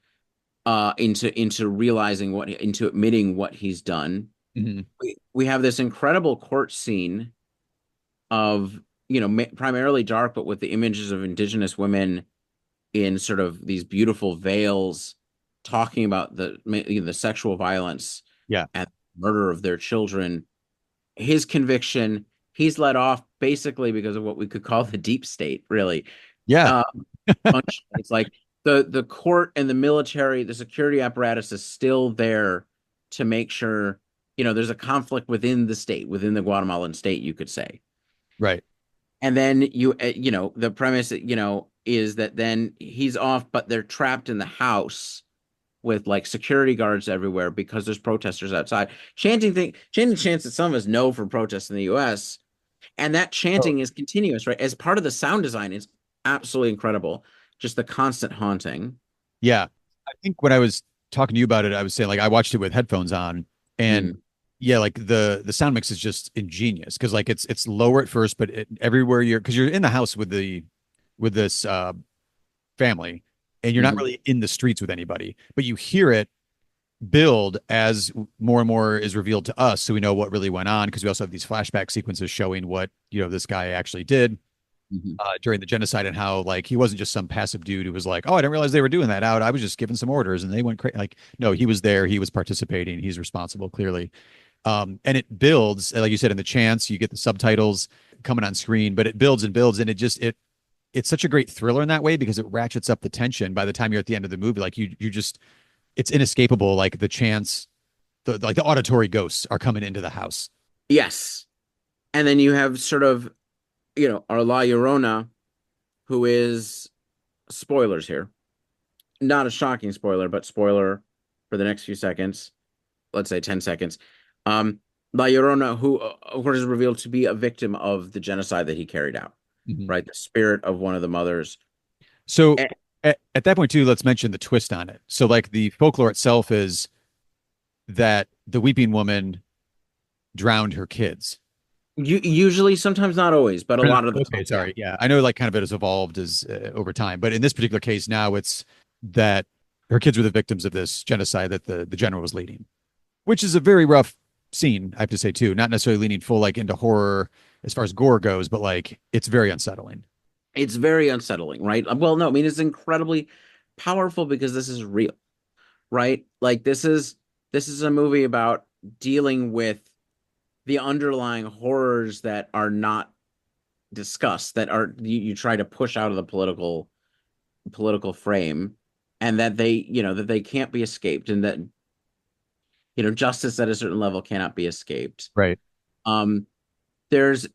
into realizing into admitting what he's done. Hmm. We have this incredible court scene of primarily dark, but with the images of indigenous women in sort of these beautiful veils, talking about the sexual violence Yeah. and murder of their children. His conviction, he's let off basically because of what we could call the deep state, really. Yeah. Uh, it's like the court and the military, the security apparatus is still there to make sure, there's a conflict within the state, within the Guatemalan state, you could say. Right. And then the premise, is that then he's off, but they're trapped in the house with like security guards everywhere because there's protesters outside chanting chants that some of us know from protests in the US. And that Oh, chanting is continuous, right? As part of the sound design, it's absolutely incredible. Just the constant haunting. yeah. I think when I was talking to you about it, I was saying like I watched it with headphones on, and Mm, yeah, like the sound mix is just ingenious because like it's lower at first, but everywhere because you're in the house with this family, and you're not mhm, really in the streets with anybody, but you hear it build as more and more is revealed to us, so we know what really went on because we also have these flashback sequences showing what this guy actually did mhm. during the genocide, and how like he wasn't just some passive dude who was like, oh, I didn't realize they were doing that out. I was just giving some orders and they went crazy. Like, no, he was there. He was participating. He's responsible, clearly. And it builds, like you said, in the chants, you get the subtitles coming on screen, but it builds and builds. And it's such a great thriller in that way because it ratchets up the tension by the time you're at the end of the movie. Like you just, it's inescapable. Like the chants, like the auditory ghosts are coming into the house. Yes. And then you have sort of, our La Llorona, who is spoilers here. Not a shocking spoiler, but spoiler for the next few seconds, let's say 10 seconds. La Llorona, who, of course, is revealed to be a victim of the genocide that he carried out, Mhm. right? The spirit of one of the mothers. So And at that point too, let's mention the twist on it. So like the folklore itself is that the weeping woman drowned her kids. usually, sometimes not always, but a Or not- lot of the Okay, time, yeah. sorry. Yeah, I know like kind of it has evolved as over time, but in this particular case now it's that her kids were the victims of this genocide that the general was leading, which is a very rough scene, I have to say too. Not necessarily leaning full like into horror as far as gore goes, but like it's very unsettling. It's very unsettling, right? Well, no, I mean, it's incredibly powerful because this is real, right? Like this is a movie about dealing with the underlying horrors that are not discussed, that are you try to push out of the political frame, and that they can't be escaped, and that justice at a certain level cannot be escaped. Right. Um, there's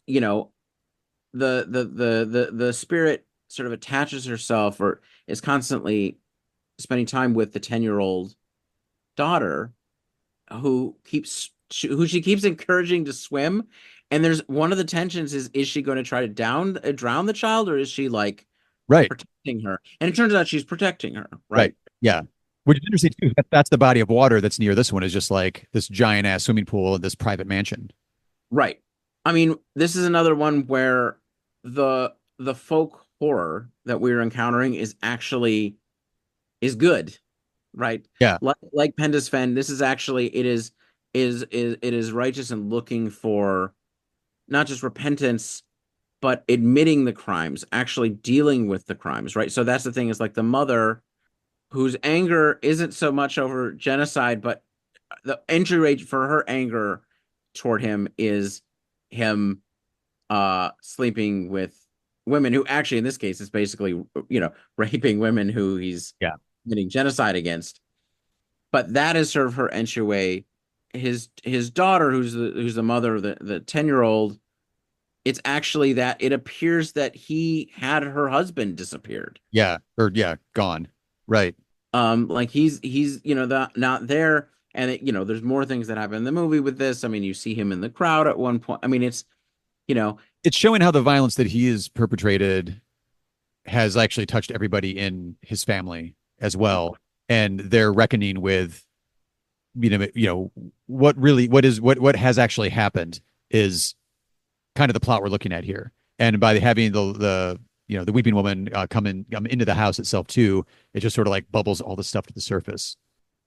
the spirit sort of attaches herself or is constantly spending time with the 10-year-old daughter who she keeps encouraging to swim. And there's one of the tensions is she going to try to drown the child, or is she like Right. protecting her? And it turns out she's protecting her, Right. right? Yeah. Which is interesting too. That's the body of water that's near this one is just like this giant ass swimming pool and this private mansion. Right. I mean, this is another one where the folk horror that we're encountering is good, right? Yeah. Like Penda's Fen, this is actually it is righteous and looking for not just repentance, but admitting the crimes, actually dealing with the crimes, right? So that's the thing, is like the mother whose anger isn't so much over genocide, but the entry rate for her anger toward him is him sleeping with women who actually in this case is basically raping women who he's Yeah. committing genocide against. But that is sort of her entryway. His daughter, who's the mother of the 10-year-old, It's actually that it appears that he had her husband disappeared. Yeah, or yeah, gone. Right. Like he's not there, and there's more things that happen in the movie with this. I mean, you see him in the crowd at one point. I mean, it's you know, It's showing how the violence that he has perpetrated has actually touched everybody in his family as well, and they're reckoning with what has actually happened is kind of the plot we're looking at here. And by having the weeping woman come into the house itself too, it just sort of like bubbles all the stuff to the surface.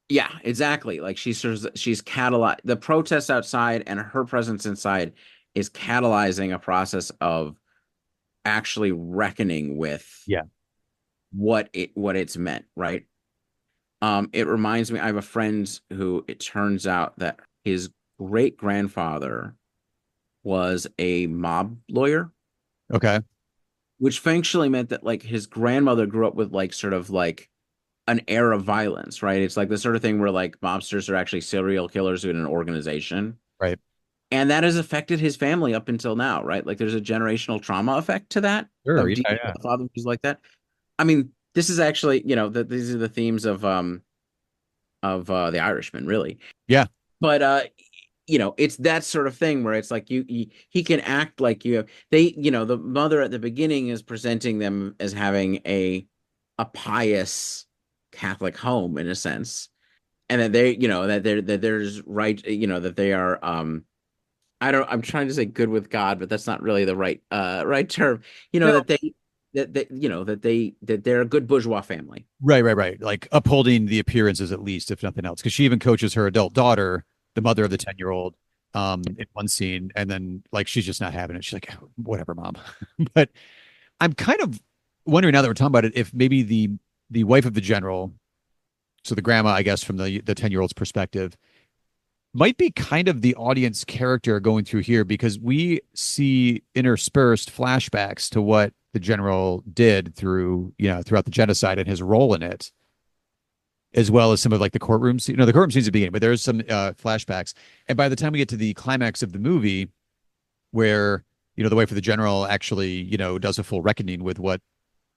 yeah, exactly. Like she's catalyzed the protests outside, and her presence inside is catalyzing a process of actually reckoning with Yeah. what it's meant, right? It reminds me, I have a friend who it turns out that his great grandfather was a mob lawyer, Okay. which functionally meant that like his grandmother grew up with like sort of like an air of violence, right? It's like the sort of thing where like mobsters are actually serial killers in an organization. Right. And that has affected his family up until now, right? Like there's a generational trauma effect to that Sure. of Yeah. dealing Yeah. with a father who's like that. I mean, this is actually, these are the themes of The Irishman, really. Yeah. But it's that sort of thing where it's like he can act like you have the mother at the beginning is presenting them as having a pious Catholic home in a sense, and that they that there's right that they are I'm trying to say good with God, but that's not really the right term. No. That they're a good bourgeois family. Right. Right. Right. Like upholding the appearances at least, if nothing else, because she even coaches her adult daughter, the mother of the 10-year-old, in one scene, and then like she's just not having it. She's like, whatever, mom. But I'm kind of wondering now that we're talking about it, if maybe the wife of the general, so the grandma, I guess, from the 10-year-old's perspective, might be kind of the audience character going through here because we see interspersed flashbacks to what the general did throughout the genocide and his role in it, as well as some of like the courtroom scene. The courtroom scenes at the beginning, but there's some flashbacks. And by the time we get to the climax of the movie, where the wife of the general actually does a full reckoning with what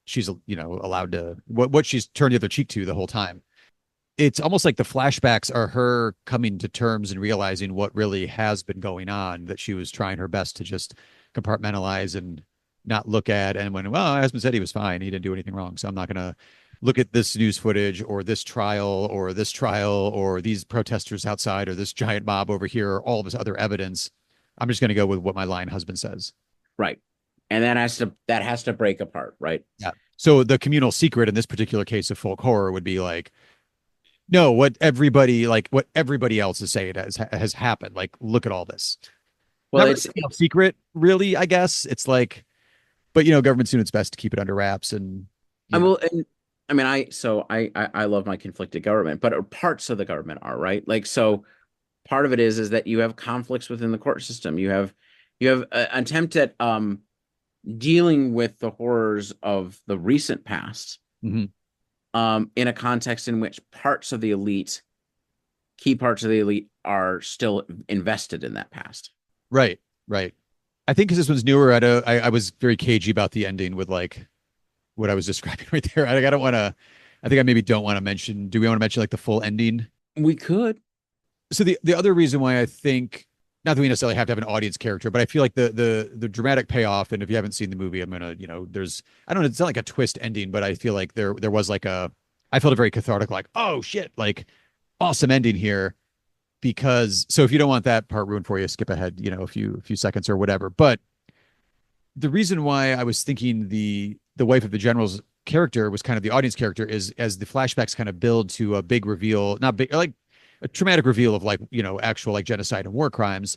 she's allowed to what she's turned the other cheek to the whole time, it's almost like the flashbacks are her coming to terms and realizing what really has been going on, that she was trying her best to just compartmentalize and not look at. And when, well, my husband said he was fine, he didn't do anything wrong, so I'm not going to look at this news footage or this trial or this trial or these protesters outside or this giant mob over here or all of this other evidence. I'm just going to go with what my lying husband says. Right. And that has to break apart, right? Yeah. So the communal secret in this particular case of folk horror would be like, no, what everybody else is saying has happened. Like, look at all this. Well, Not really a secret, really. I guess it's like, but government's doing its best to keep it under wraps, and I will, and I mean, I love my conflicted government, but parts of the government are right. Like, so part of it is that you have conflicts within the court system. You have an attempt at dealing with the horrors of the recent past, Mhm. in a context in which key parts of the elite are still invested in that past. Right, right. I think because this one's newer, I was very cagey about the ending with like what I was describing right there. I don't want to. I think I maybe don't want to mention. Do we want to mention like the full ending? We could. So the other reason why I think, not that we necessarily have to have an audience character, but I feel like the dramatic payoff, and if you haven't seen the movie, I'm gonna, there's, I don't know, it's not like a twist ending, but I feel like there was like I felt a very cathartic, like, oh shit, like awesome ending here. Because so if you don't want that part ruined for you, skip ahead, a few seconds or whatever. But the reason why I was thinking the wife of the general's character was kind of the audience character is as the flashbacks kind of build to a big reveal, not big, like a traumatic reveal of like, actual like genocide and war crimes.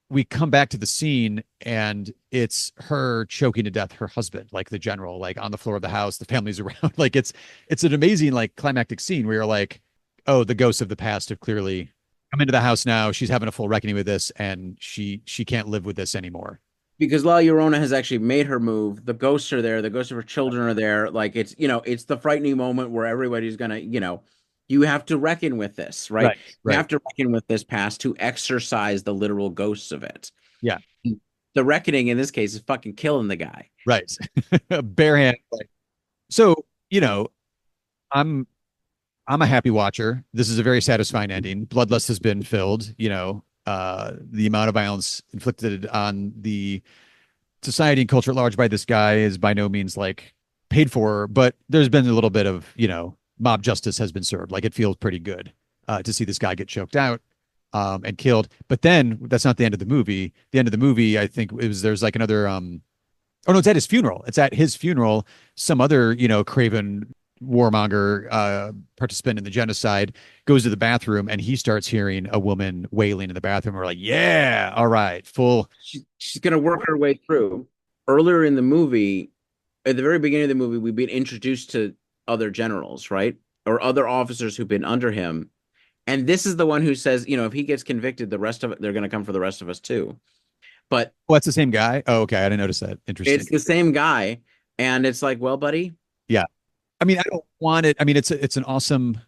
We come back to the scene and it's her choking to death her husband, like the general, like on the floor of the house, the family's around. Like it's an amazing like climactic scene where you're like, oh, the ghosts of the past have clearly come into the house now. She's having a full reckoning with this, and she can't live with this anymore. Because La Llorona has actually made her move. The ghosts are there. The ghosts of her children are there. Like it's the frightening moment where everybody's gonna, you have to reckon with this, right? Right. You Right. have to reckon with this past to exorcise the literal ghosts of it. Yeah. the reckoning in this case is fucking killing the guy. Right. Bare hand. Like, so, you know, I'm I'm a happy watcher. This is a very satisfying ending. Bloodlust has been filled, the amount of violence inflicted on the society and culture at large by this guy is by no means like paid for, but there's been a little bit of, mob justice has been served. Like it feels pretty good to see this guy get choked out and killed. But then that's not the end of the movie. The end of the movie, I think, there's like another oh no, it's at his funeral. It's at his funeral. Some other, craven warmonger participant in the genocide goes to the bathroom and he starts hearing a woman wailing in the bathroom. We're like, yeah, all right, full. She's gonna work her way through. Earlier in the movie, at the very beginning of the movie, we've been introduced to other generals, right? Or other officers who've been under him. And this is the one who says, if he gets convicted, the rest of it, they're going to come for the rest of us too. But Oh, that's the same guy. Oh, okay. I didn't notice that. Interesting. it's the same guy. And it's like, well, buddy, Yeah. I mean, I don't want it. I mean, it's an awesome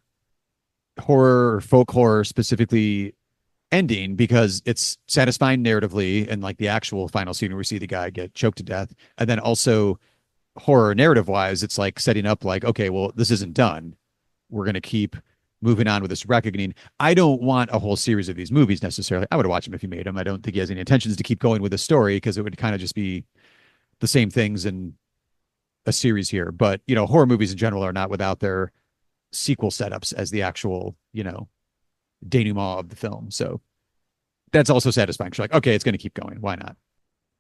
horror, folk horror specifically ending because it's satisfying narratively and like the actual final scene where we see the guy get choked to death. And then also horror narrative wise, it's like setting up like, okay, well, this isn't done. We're going to keep moving on with this reckoning. I don't want a whole series of these movies necessarily. I would watch them if he made them. I don't think he has any intentions to keep going with the story because it would kind of just be the same things in a series here. But, horror movies in general are not without their sequel setups as the actual, denouement of the film. So that's also satisfying. You're like, okay, it's going to keep going. Why not?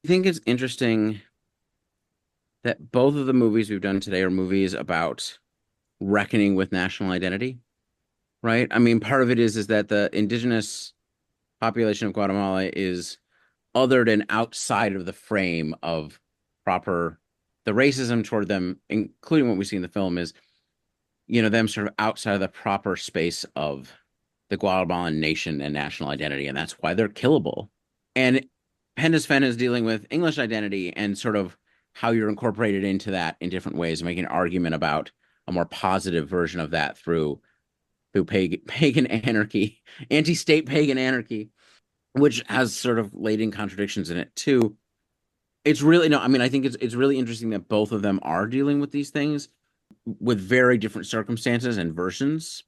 I think it's interesting that both of the movies we've done today are movies about reckoning with national identity, right? I mean, part of it is that the indigenous population of Guatemala is othered and outside of the frame of proper the racism toward them, including what we see in the film, is them sort of outside of the proper space of the Guatemalan nation and national identity, and that's why they're killable. And Penda's Fen is dealing with English identity and sort of how you're incorporated into that in different ways, making an argument about a more positive version of that through pagan anarchy, anti-state pagan anarchy, which has sort of latent contradictions in it too. It's really no, I mean, I think it's really interesting that both of them are dealing with these things with very different circumstances and versions.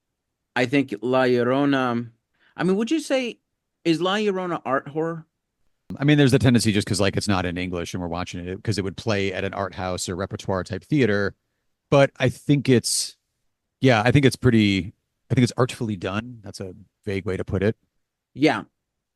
I think La Llorona, I mean, would you say is La Llorona art horror? I mean, there's a tendency just because like it's not in English and we're watching it because it would play at an art house or repertoire type theater. But I think yeah, I think it's artfully done. That's a vague way to put it. Yeah.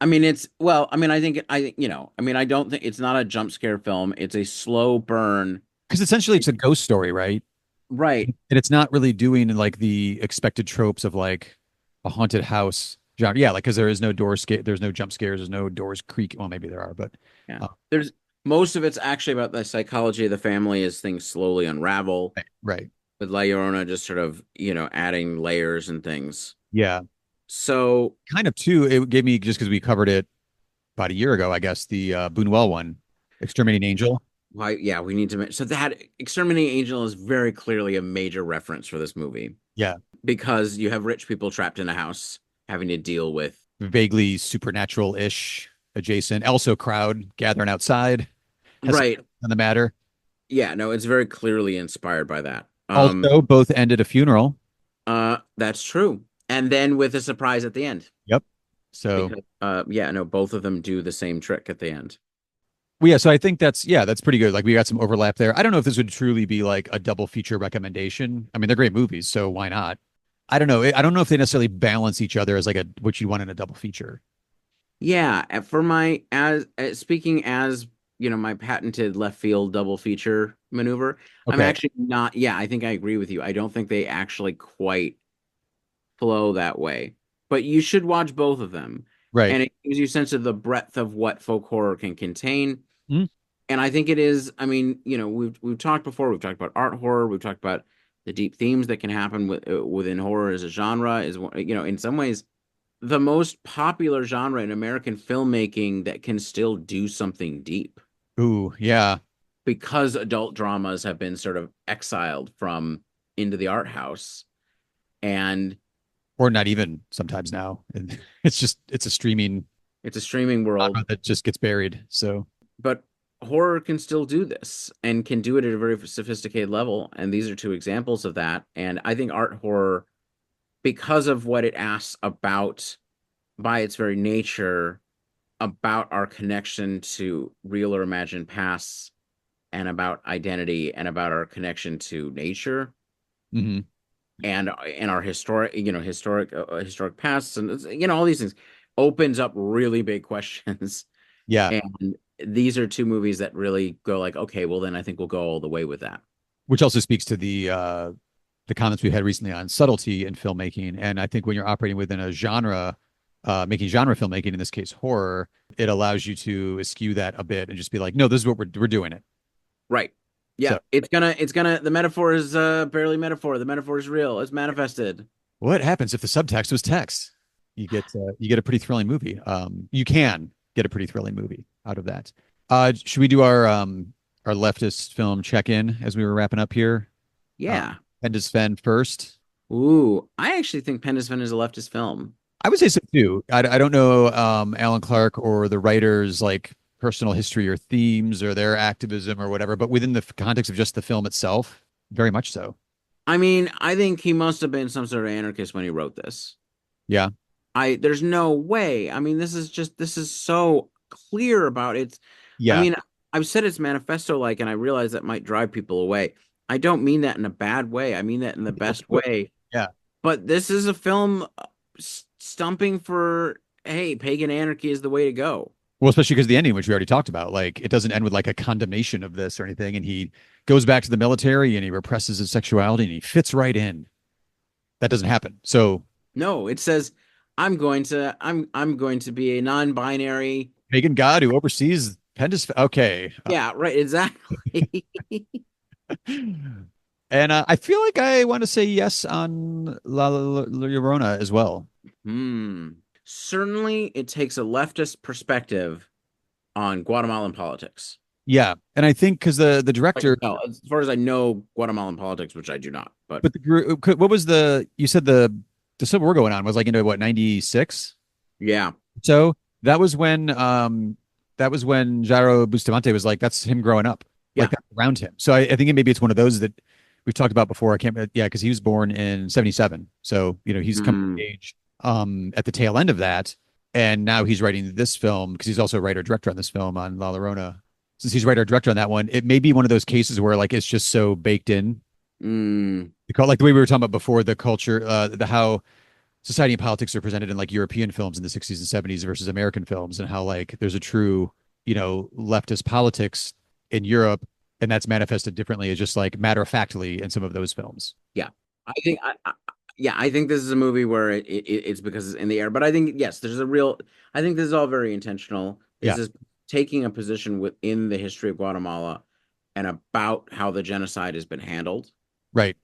I mean, it's well, I mean, I mean, I don't think it's not a jump scare film. It's a slow burn. Because essentially it's a ghost story, right? Right. And it's not really doing like the expected tropes of like a haunted house genre. Yeah, like because there is no there's no jump scares, there's no doors creak. Well, maybe there are, but Yeah. uh, There's most of it's actually about the psychology of the family as things slowly unravel, right. with La Llorona just sort of, adding layers and things. Yeah. So, Kind of too, it gave me just because we covered it about a year ago, I guess, the Buñuel one, Exterminating Angel. why, yeah, we need to so that Exterminating Angel is very clearly a major reference for this movie Yeah. because you have rich people trapped in a house having to deal with. Vaguely supernatural-ish adjacent. Also crowd gathering outside has something Right. on the matter. Yeah, no, it's very clearly inspired by that. Also, both ended a funeral. That's true. And then with a surprise at the end. Yep. So Because yeah, no, both of them do the same trick at the end. well, yeah, so I think that's pretty good. Like we got some overlap there. I don't know if this would truly be like a double feature recommendation. I mean, they're great movies, so why not? I don't know. I don't know if they necessarily balance each other as like a what you want in a double feature. Yeah, for my as speaking as my patented left field double feature maneuver, I'm Okay. actually not. Yeah, I think I agree with you. I don't think they actually quite flow that way. But you should watch both of them, Right. and it gives you a sense of the breadth of what folk horror can contain. Mhm. And I think it is. I mean, we've talked before. We've talked about art horror. We've talked about the deep themes that can happen within horror as a genre. Is in some ways the most popular genre in American filmmaking that can still do something deep Ooh, yeah. because adult dramas have been sort of exiled from into the art house. And Or not even sometimes now. And it's a streaming it's a streaming world. genre that just gets buried. So but horror can still do this and can do it at a very sophisticated level. And these are two examples of that. And I think art horror, because of what it asks about by its very nature, about our connection to real or imagined pasts and about identity and about our connection to nature Hmm. and our historic pasts and all these things opens up really big questions. Yeah, And these are two movies that really go like, okay, well then I think we'll go all the way with that. which also speaks to the comments we had recently on subtlety in filmmaking. And I think when you're operating within a genre, making genre filmmaking, in this case horror, it allows you to eschew that a bit and just be like, no, this is what we're doing it. Right. So Yeah, it's gonna the metaphor is barely metaphor. The metaphor is real. It's manifested. what happens if the subtext was text? You get a pretty thrilling movie. You can get a pretty thrilling movie out of that. Should we do our leftist film check-in as we were wrapping up here? Yeah. Penda's Fen first. Ooh, I actually think Pendleton is a leftist film. I would say so too. I don't know Alan Clark or the writers like personal history or themes or their activism or whatever, but within the context of just the film itself, very much so. I mean, I think he must have been some sort of anarchist when he wrote this. Yeah, There's no way. I mean, this is so clear about it. I yeah. mean, I've said it's manifesto like, and I realize that might drive people away. I don't mean that in a bad way. I mean that in the best way. Yeah. But this is a film stumping for, hey, pagan anarchy is the way to go. Well, especially because the ending, which we already talked about, like it doesn't end with like a condemnation of this or anything, and he goes back to the military and he represses his sexuality and he fits right in. That doesn't happen. So No, it says I'm going to be a non-binary. pagan god who oversees Penda's. Okay. Yeah, right, exactly. And I feel like I want to say yes on La Llorona as well. Hmm. Certainly, it takes a leftist perspective on Guatemalan politics. Yeah, and I think because the I can director, tell, as far as I know Guatemalan politics, which I do not, but but what was the you said the civil war going on was like into what 96? yeah, So that was when Jairo Bustamante was like that's him growing up like yeah. that around him. So I think maybe it's one of those that we've talked about before. I can't yeah because he was born in 77, so he's come of Hmm. age at the tail end of that, and now he's writing this film because he's also a writer director on this film on La Llorona. Since he's writer director on that one, it may be one of those cases where like it's just so baked in. Hmm. Like the way we were talking about before, the culture, the how society and politics are presented in like European films in the 60s and 70s versus American films, and how like there's a true, leftist politics in Europe, and that's manifested differently as just like matter of factly in some of those films. Yeah, I think yeah, I think this is a movie where it's because it's in the air. But I think yes, there's a real. I think this is all very intentional. Yeah, This is taking a position within the history of Guatemala and about how the genocide has been handled, right.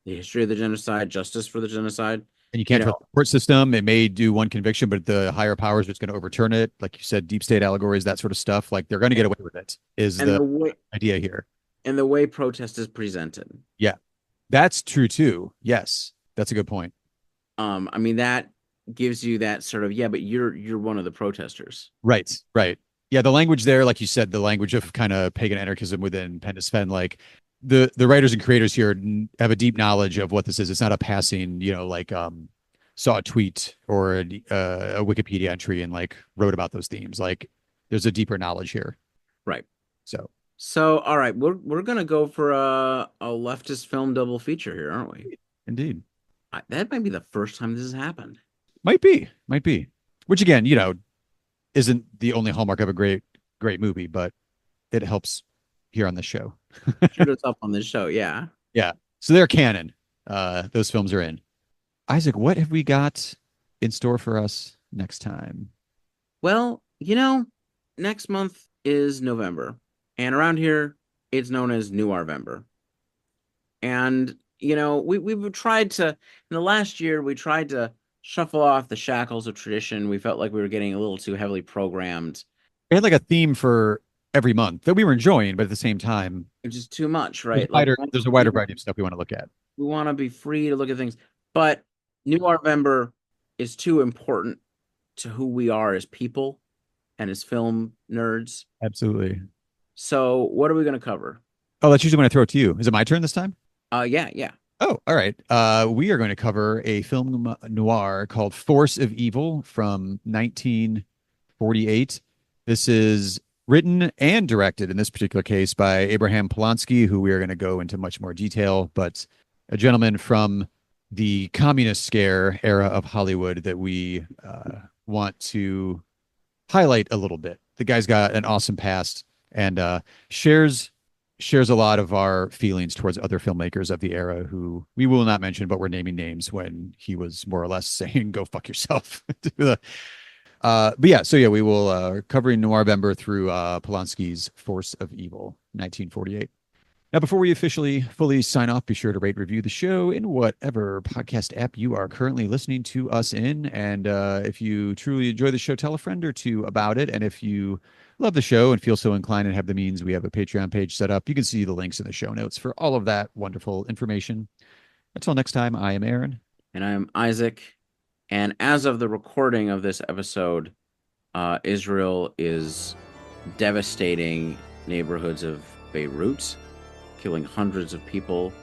the history of the genocide, justice for the genocide. And you You can't trust know, the court system. It may do one conviction, but the higher powers are just going to overturn it. Like you said, deep state allegories, that sort of stuff. Like they're going to get away with it. Is and the the way idea here? protest is presented. Yeah, that's true too. Yes, that's a good point. I mean that gives you that sort of yeah, but you're one of the protesters. Right, right. Yeah, the language there, like you said, the language of kind of pagan anarchism within Pen to Sven, like the writers and creators here have a deep knowledge of what this is. It's not a passing, like saw a tweet or a Wikipedia entry and like wrote about those themes. Like there's a deeper knowledge here. Right. So So, all right, we're gonna go for a leftist film double feature here, aren't we? indeed, That might be the first time this has happened. might be. Which again, isn't the only hallmark of a great movie, but it helps here on this show. Shoot us up on this show, yeah. Yeah. So they're canon. Those films are in. Isaac, what have we got in store for us next time? Well, next month is November, and around here it's known as New November. And we've tried to in the last year we tried to shuffle off the shackles of tradition. We felt like we were getting a little too heavily programmed, We had like a theme for every month that we were enjoying, but at the same time, which is too much, right? Like there's a wider variety of stuff we want to look at. we want to be free to look at things, but New November is too important to who we are as people and his film nerds. Absolutely. So what are we going to cover? Oh, that's usually when I throw it to you. Is it my turn this time? Yeah. Oh, all right. We are going to cover a film noir called Force of Evil from 1948. This is written and directed in this particular case by Abraham Polanski, who we are going to go into much more detail, but a gentleman from the communist scare era of Hollywood that we want to highlight a little bit. The guy's got an awesome past and shares a lot of our feelings towards other filmmakers of the era who we will not mention, but we're naming names when he was more or less saying, go fuck yourself. But yeah, so yeah, we will covering Noirbember through Polanski's Force of Evil, 1948. Now, before we officially fully sign off, be sure to rate, review the show in whatever podcast app you are currently listening to us in. And if you truly enjoy the show, tell a friend or two about it. And if you love the show and feel so inclined and have the means, we have a Patreon page set up. You can see the links in the show notes for all of that wonderful information. Until next time, I am Aaron. And I'm Isaac. And as of the recording of this episode, Israel is devastating neighborhoods of Beirut, killing hundreds of people,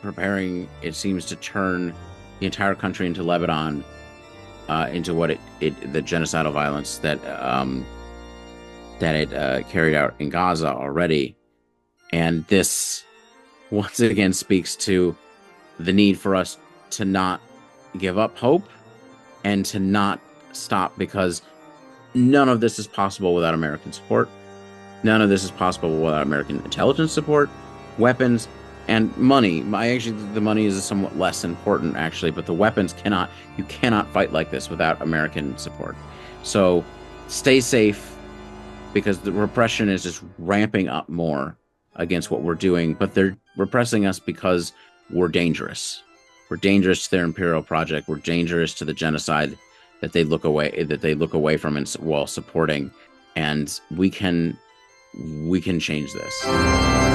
preparing, it seems, to turn the entire country into Lebanon, into what the genocidal violence that it carried out in Gaza already. And this once again speaks to the need for us to not give up hope and to not stop, because none of this is possible without American support. None of this is possible without American intelligence support, weapons, and money. The money is somewhat less important, actually, but the weapons you cannot fight like this without American support. So stay safe, because the repression is just ramping up more against what we're doing, but they're repressing us because we're dangerous. We're dangerous to their imperial project. We're dangerous to the genocide that they look away from while supporting, and we can change this.